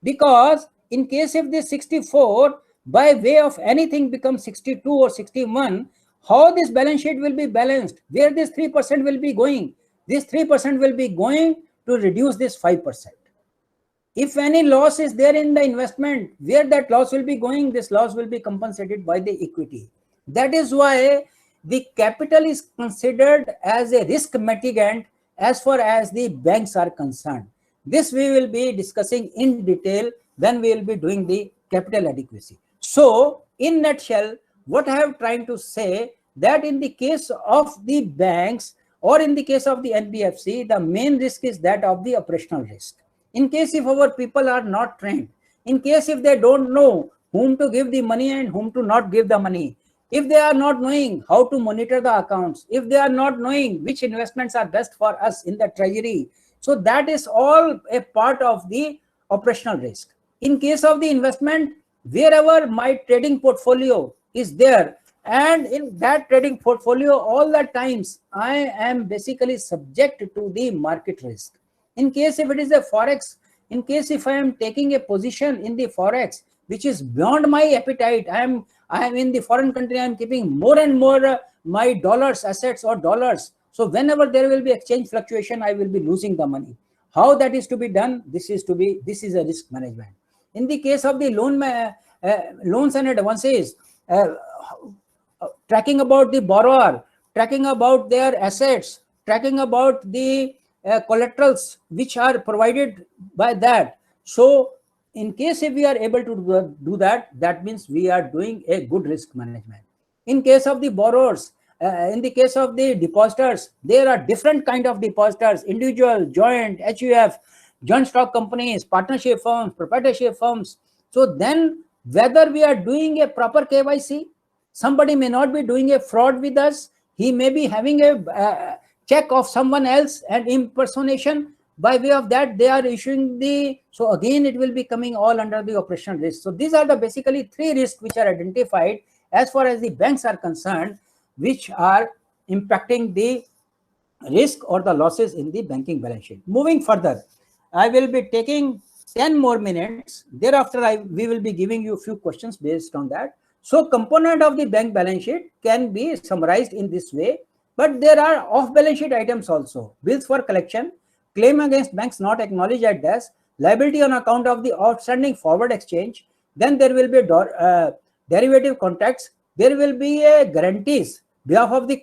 because in case if this 64 by way of anything becomes 62 or 61, how this balance sheet will be balanced? Where this 3% will be going? This 3% will be going to reduce this 5%. If any loss is there in the investment, where that loss will be going? This loss will be compensated by the equity. That is why the capital is considered as a risk mitigant as far as the banks are concerned. This we will be discussing in detail when we will be doing the capital adequacy. So in nutshell, what I have tried to say, that in the case of the banks or in the case of the NBFC, the main risk is that of the operational risk. In case if our people are not trained, in case if they don't know whom to give the money and whom to not give the money, if they are not knowing how to monitor the accounts, if they are not knowing which investments are best for us in the treasury, so that is all a part of the operational risk. In case of the investment, wherever my trading portfolio is there, and in that trading portfolio, all the times I am basically subject to the market risk. In case if it is a forex, in case if I am taking a position in the forex which is beyond my appetite, I am in the foreign country, I am keeping more and more my dollars, assets or dollars. So whenever there will be exchange fluctuation, I will be losing the money. How that is to be done? This is a risk management. In the case of the loans and advances, tracking about the borrower, tracking about their assets, tracking about the collaterals which are provided by that. So in case if we are able to do that, that means we are doing a good risk management. In case of the borrowers, in the case of the depositors, there are different kind of depositors: individual, joint, HUF, joint stock companies, partnership firms, proprietorship firms. So then whether we are doing a proper KYC, somebody may not be doing a fraud with us. He may be having a check of someone else and impersonation. By way of that, they are issuing the, so again, it will be coming all under the operational risk. So these are the basically three risks which are identified as far as the banks are concerned, which are impacting the risk or the losses in the banking balance sheet. Moving further, I will be taking 10 more minutes. Thereafter, we will be giving you a few questions based on that. So component of the bank balance sheet can be summarized in this way, but there are off-balance sheet items also: bills for collection, claim against banks not acknowledged at desk, liability on account of the outstanding forward exchange. Then there will be derivative contracts. There will be a guarantees behalf of the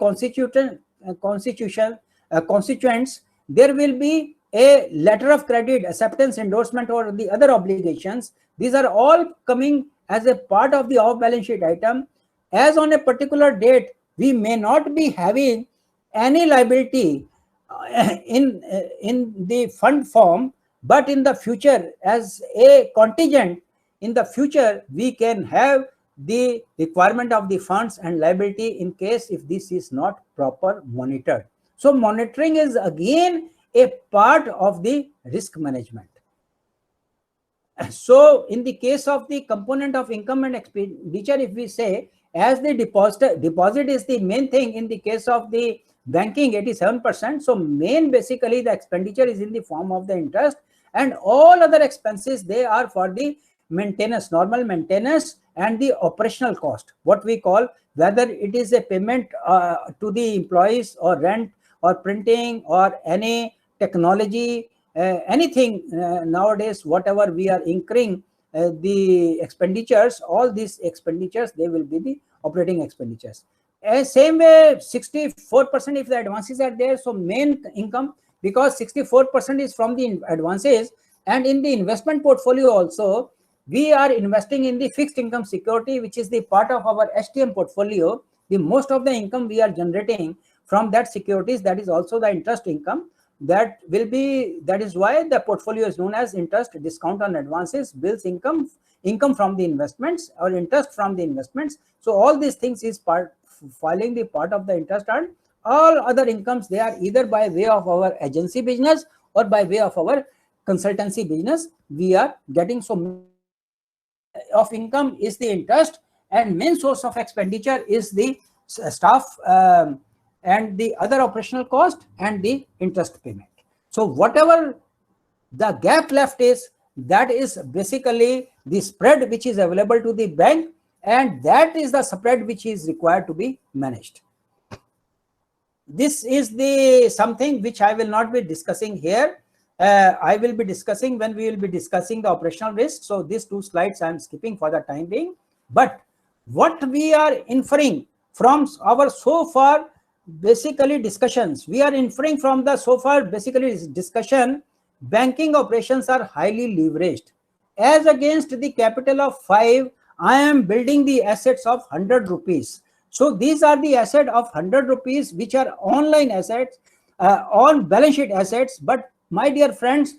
constituents. There will be a letter of credit, acceptance, endorsement, or the other obligations. These are all coming as a part of the off-balance sheet item. As on a particular date, we may not be having any liability in the fund form, but in the future, as a contingent, in the future, we can have the requirement of the funds and liability in case if this is not proper monitored. So monitoring is again a part of the risk management. So in the case of the component of income and expenditure, if we say, as the deposit is the main thing in the case of the banking, 87%. So main basically the expenditure is in the form of the interest, and all other expenses, they are for the maintenance, normal maintenance, and the operational cost, what we call, whether it is a payment to the employees, or rent, or printing, or any technology, anything nowadays, whatever we are incurring the expenditures, all these expenditures, they will be the operating expenditures. Same way, 64% if the advances are there, so main income, because 64% is from the advances. And in the investment portfolio also, we are investing in the fixed income security, which is the part of our HTM portfolio. The most of the income we are generating from that securities, that is also the interest income. That is why the portfolio is known as interest, discount on advances, bills, income from the investments, or interest from the investments. So all these things is filing the part of the interest, and all other incomes, they are either by way of our agency business or by way of our consultancy business we are getting. So of income is the interest, and main source of expenditure is the staff and the other operational cost and the interest payment. So whatever the gap left is, that is basically the spread which is available to the bank, and that is the spread which is required to be managed. This is the something which I will not be discussing here. I will be discussing when we will be discussing the operational risk. So these two slides I am skipping for the time being. But what we are inferring from our so far basically discussions, we are inferring from the so far basically discussion, banking operations are highly leveraged. As against the capital of 5, I am building the assets of 100 rupees. So these are the asset of 100 rupees, which are online assets, on balance sheet assets. But my dear friends,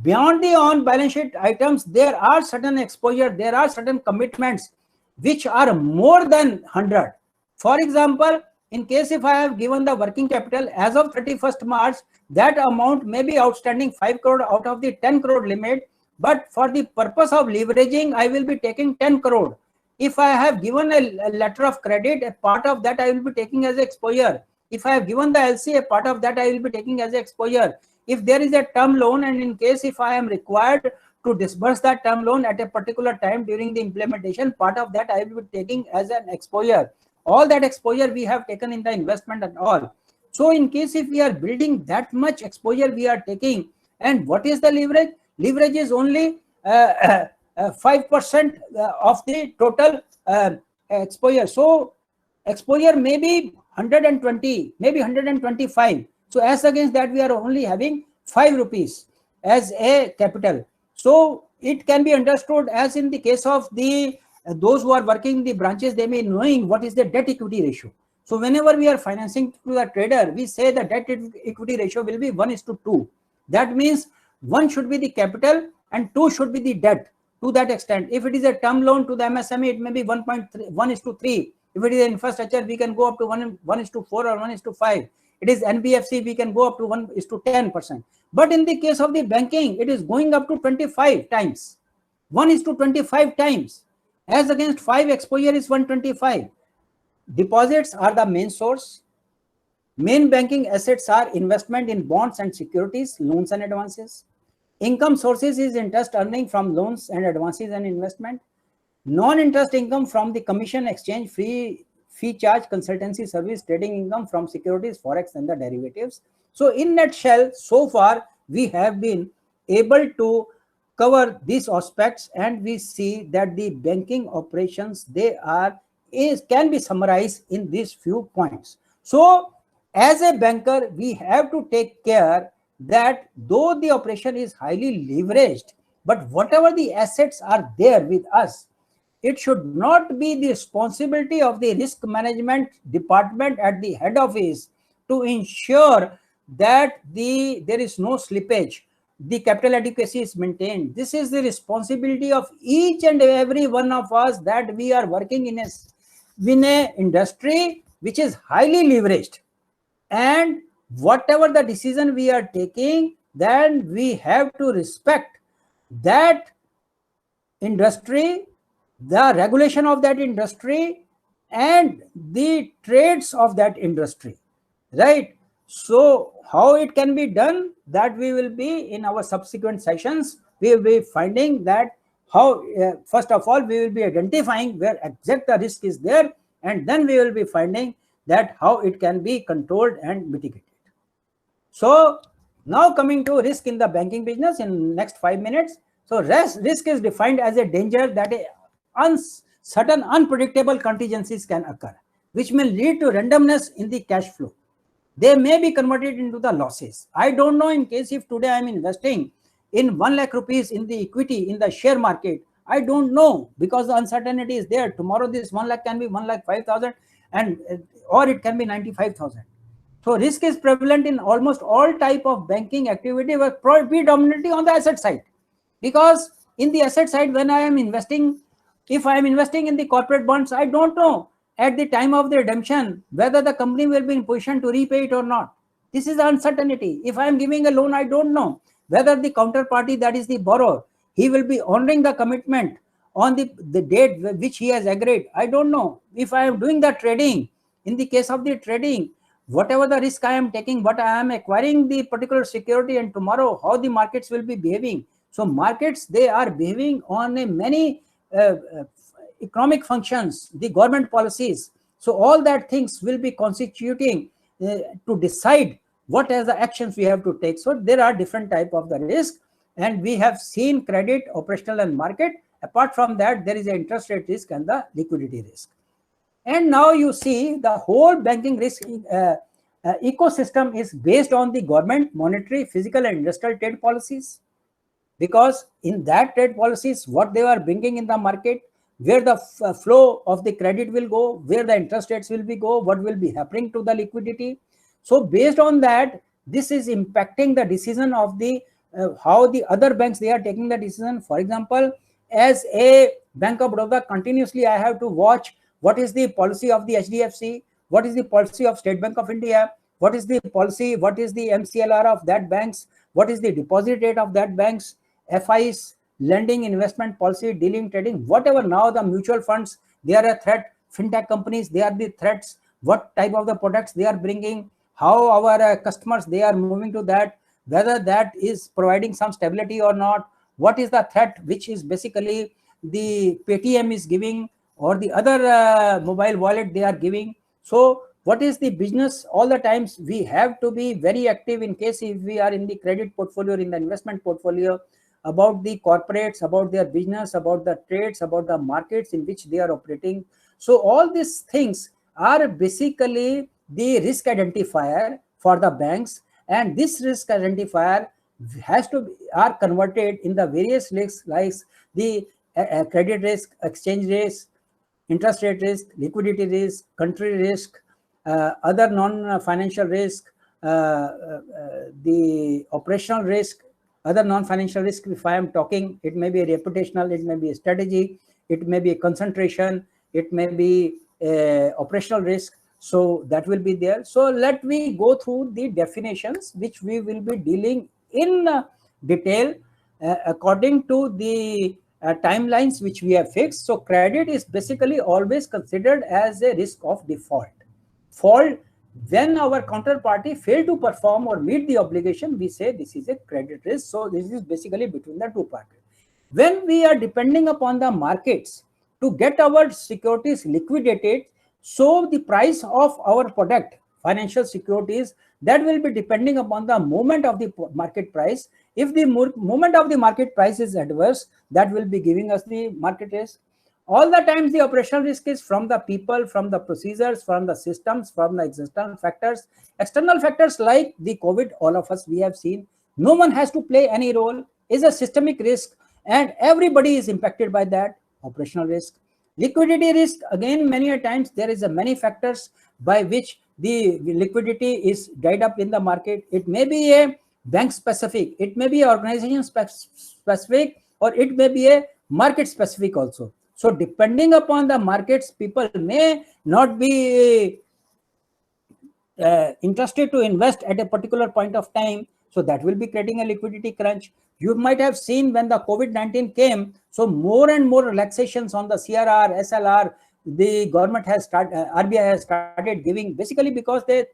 beyond the on balance sheet items, there are certain exposure, there are certain commitments which are more than 100. For example, in case if I have given the working capital as of 31st March, that amount may be outstanding 5 crore out of the 10 crore limit. But for the purpose of leveraging, I will be taking 10 crore. If I have given a letter of credit, a part of that I will be taking as exposure. If I have given the LC, a part of that I will be taking as exposure. If there is a term loan, and in case if I am required to disburse that term loan at a particular time during the implementation, part of that I will be taking as an exposure. All that exposure we have taken in the investment and all. So in case if we are building that much exposure we are taking, and what is the leverage? Leverage is only 5% of the total exposure. So exposure may be 120, maybe 125. So as against that, we are only having 5 rupees as a capital. So it can be understood as in the case of the those who are working in the branches, they may knowing what is the debt equity ratio. So whenever we are financing to the trader, we say the debt equity ratio will be 1:2. That means 1 should be the capital and 2 should be the debt. To that extent, if it is a term loan to the MSME, it may be 1:3. If it is an infrastructure, we can go up to 1:4 or 1:5. It is NBFC, we can go up to 1:10%. But in the case of the banking, it is going up to 25 times. 1:25 times. As against 5, exposure is 125. Deposits are the main source. Main banking assets are investment in bonds and securities, loans and advances. Income sources is interest earning from loans and advances and investment. Non-interest income from the commission, exchange, fee charge, consultancy service, trading income from securities, forex and the derivatives. So in nutshell, so far we have been able to cover these aspects, and we see that the banking operations, can be summarized in these few points. So as a banker, we have to take care that though the operation is highly leveraged, but whatever the assets are there with us, it should not be the responsibility of the risk management department at the head office to ensure that there is no slippage, the capital adequacy is maintained. This is the responsibility of each and every one of us, that we are working in a industry which is highly leveraged, and whatever the decision we are taking, then we have to respect that industry, the regulation of that industry, and the trades of that industry, right? So how it can be done, that we will be in our subsequent sessions. We will be finding that how, first of all, we will be identifying where exact the risk is there, and then we will be finding that how it can be controlled and mitigated. So now coming to risk in the banking business in next 5 minutes. So risk is defined as a danger that certain unpredictable contingencies can occur, which may lead to randomness in the cash flow. They may be converted into the losses. I don't know, in case if today I'm investing in 1 lakh rupees in the equity in the share market, I don't know, because the uncertainty is there. Tomorrow this 1 lakh can be 1,05,000, and or it can be 95,000. So risk is prevalent in almost all type of banking activity, but predominantly on the asset side. Because in the asset side, when I am investing, if I am investing in the corporate bonds, I don't know at the time of the redemption whether the company will be in position to repay it or not. This is the uncertainty. If I am giving a loan, I don't know whether the counterparty, that is the borrower, he will be honoring the commitment on the date which he has agreed. I don't know. If I am doing the trading, in the case of the trading, whatever the risk I am taking, what I am acquiring the particular security, and tomorrow how the markets will be behaving. So markets, they are behaving on a many economic functions, the government policies. So all that things will be constituting to decide what are the actions we have to take. So there are different type of the risk, and we have seen credit, operational and market. Apart from that, there is an interest rate risk and the liquidity risk. And now you see the whole banking risk ecosystem is based on the government, monetary, physical and industrial trade policies. Because in that trade policies, what they are bringing in the market, where the flow of the credit will go, where the interest rates will be go, what will be happening to the liquidity. So based on that, this is impacting the decision of the how the other banks, they are taking the decision. For example, as a Bank of Baroda, continuously I have to watch what is the policy of the HDFC, what is the policy of State Bank of India, what is the policy, what is the MCLR of that banks, what is the deposit rate of that banks, FIs, lending, investment policy, dealing, trading, whatever. Now the mutual funds, they are a threat. Fintech companies, they are the threats. What type of the products they are bringing, how our customers, they are moving to that, whether that is providing some stability or not. What is the threat which is basically the Paytm is giving, or the other mobile wallet they are giving. So what is the business? All the times we have to be very active in case if we are in the credit portfolio, in the investment portfolio, about the corporates, about their business, about the trades, about the markets in which they are operating. So all these things are basically the risk identifier for the banks, and this risk identifier has to are converted in the various risks, like the credit risk, exchange risk, interest rate risk, liquidity risk, country risk, other non-financial risk, the operational risk, other non-financial risk. If I am talking, it may be a reputational, it may be a strategy, it may be a concentration, it may be a operational risk. So that will be there. So let me go through the definitions, which we will be dealing in detail according to the timelines which we have fixed. So credit is basically always considered as a risk of default. Fault, when our counterparty fail to perform or meet the obligation, we say this is a credit risk. So this is basically between the two parties. When we are depending upon the markets to get our securities liquidated, so the price of our product, financial securities, that will be depending upon the movement of the market price. If the movement of the market price is adverse, that will be giving us the market risk. All the times the operational risk is from the people, from the procedures, from the systems, from the external factors. External factors like the COVID, all of us we have seen, no one has to play any role, is a systemic risk, and everybody is impacted by that. Operational risk. Liquidity risk, again, many a times there is a many factors by which the liquidity is tied up in the market. It may be a bank specific, it may be organization specific, or it may be a market specific also. So depending upon the markets, people may not be interested to invest at a particular point of time. So that will be creating a liquidity crunch. You might have seen when the COVID-19 came, so more and more relaxations on the CRR, SLR, the government has started, RBI has started giving, basically because they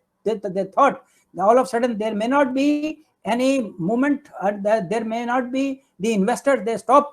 thought all of a sudden there may not be any movement, there may not be the investors, they stop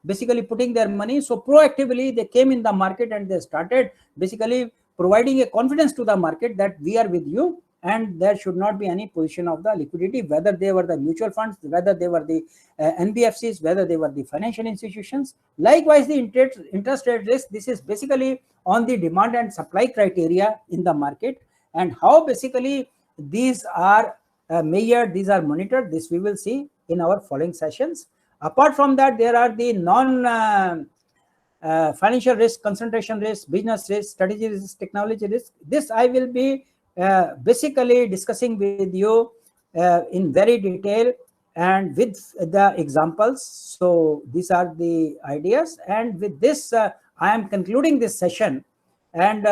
basically putting their money. So proactively they came in the market and they started basically providing a confidence to the market that we are with you, and there should not be any position of the liquidity, whether they were the mutual funds, whether they were the NBFCs, whether they were the financial institutions. Likewise, the interest rate risk, this is basically on the demand and supply criteria in the market, and how basically these are measured, these are monitored. This we will see in our following sessions. Apart from that, there are the financial risk, concentration risk, business risk, strategy risk, technology risk. This I will be basically discussing with you in very detail and with the examples. So these are the ideas, and with this I am concluding this session. And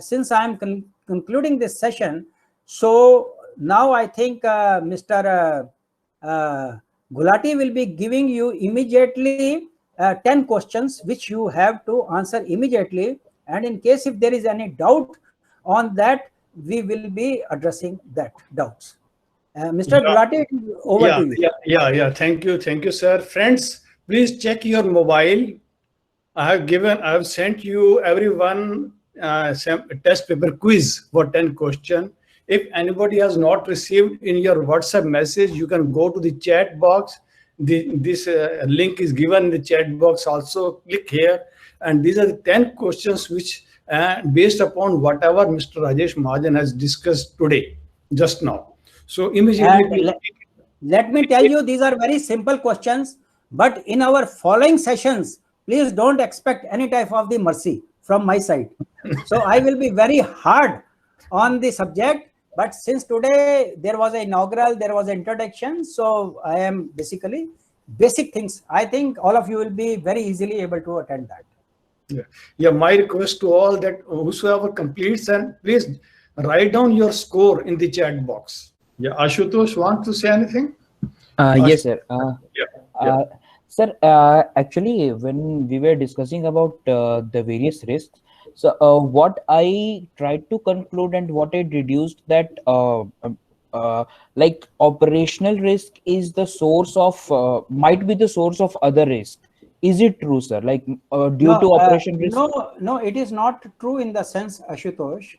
since I am concluding this session, so now I think Mr. Gulati will be giving you immediately 10 questions which you have to answer immediately, and in case if there is any doubt on that, we will be addressing that doubts. Mr. Gulati, over to you. Yeah. Thank you, sir. Friends, please check your mobile. I have sent you everyone some test paper quiz for 10 questions. If anybody has not received in your WhatsApp message, you can go to the chat box. This link is given in the chat box also. Click here, and these are the 10 questions which based upon whatever Mr. Rajesh Mahajan has discussed today, just now. So immediately, let me tell you, these are very simple questions, but in our following sessions, please don't expect any type of the mercy from my side. So I will be very hard on the subject. But since today there was an inaugural, there was an introduction, so I am basically basic things. I think all of you will be very easily able to attend that. Yeah. My request to all that whosoever completes, and please write down your score in the chat box. Yeah, Ashutosh, want to say anything? Yes, sir. Yeah. Sir, actually, when we were discussing about the various risks, so what I tried to conclude and what I deduced that like operational risk is the source of might be the source of other risk. Is it true, sir? Like due to operation risk? No, it is not true in the sense, Ashutosh.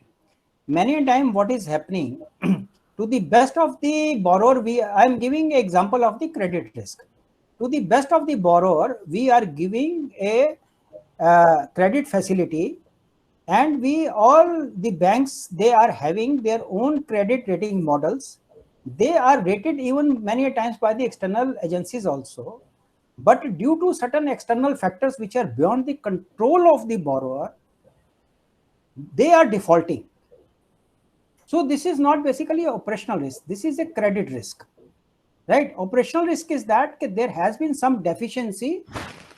Many a time what is happening to the best of the borrower, I am giving an example of the credit risk. To the best of the borrower, we are giving a credit facility, and all the banks, they are having their own credit rating models. They are rated even many times by the external agencies also. but due to certain external factors which are beyond the control of the borrower, they are defaulting. So this is not basically operational risk. This is a credit risk, right? Operational risk is that there has been some deficiency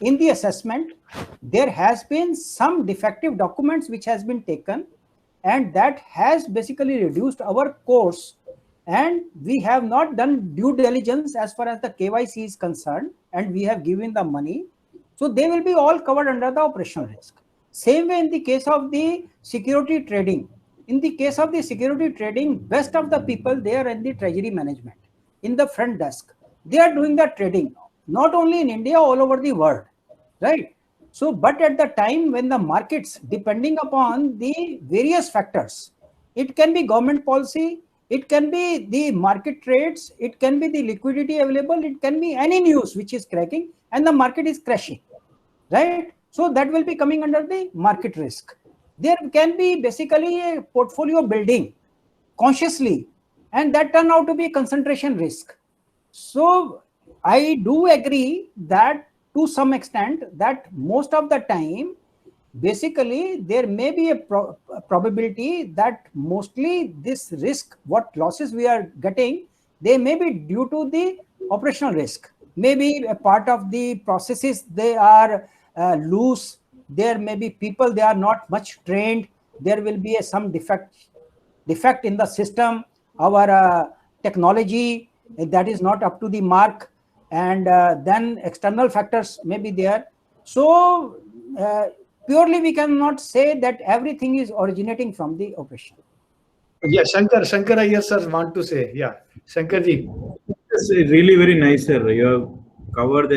in the assessment. There has been some defective documents which has been taken, and that has basically reduced our course. And we have not done due diligence as far as the KYC is concerned, and we have given the money. So they will be all covered under the operational risk. Same way in the case of the security trading. In the case of the security trading, best of the people there in the treasury management, in the front desk, they are doing the trading, not only in India, all over the world, right? So, but at the time when the markets, depending upon the various factors, it can be government policy, it can be the market trades, it can be the liquidity available, it can be any news which is cracking and the market is crashing, right? So that will be coming under the market risk. There can be basically a portfolio building consciously, and that turn out to be a concentration risk. So I do agree that to some extent that most of the time, basically there may be a probability that mostly this risk, what losses we are getting, they may be due to the operational risk. Maybe a part of the processes, they are loose. There may be people, they are not much trained. There will be some defect in the system. Our technology that is not up to the mark, and then external factors may be there. So purely we cannot say that everything is originating from the operation. Yeah, Shankar Iyer sir want to say, yeah, Shankar ji. It's really very nice, sir. You have covered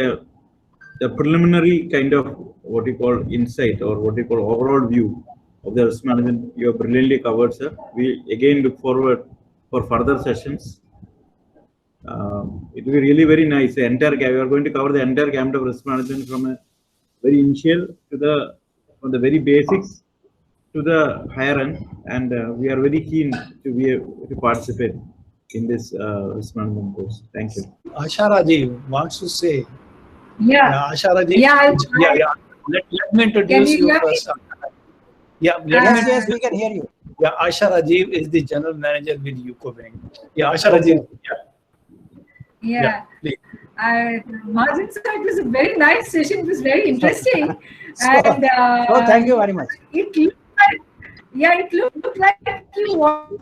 the preliminary kind of what you call insight or what you call overall view of the risk management. You have brilliantly covered, sir. We again look forward for further sessions. It will be really very nice. We are going to cover the entire gamut of risk management from a very initial to from the very basics to the higher end, and we are very keen to participate in this risk management course. Thank you. Asha Raji wants to say. Yeah. Asha Raji. Yeah. Let me introduce you hear me? first. Yeah. Yes, we can hear you. Yeah, Asha Rajiv is the general manager with UCO Bank. Yeah, Asha Rajiv. Yeah. Please. Mahajan sir, it was a very nice session. It was very interesting. Thank you very much. It looked like you wanted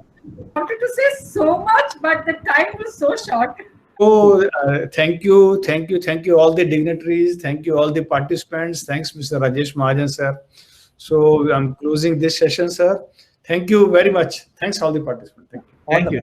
to say so much, but the time was so short. Oh, thank you all the dignitaries, thank you all the participants. Thanks, Mr. Rajesh Mahajan sir. So I'm closing this session, sir. Thank you very much. Thanks all the participants. Thank you. Thank you.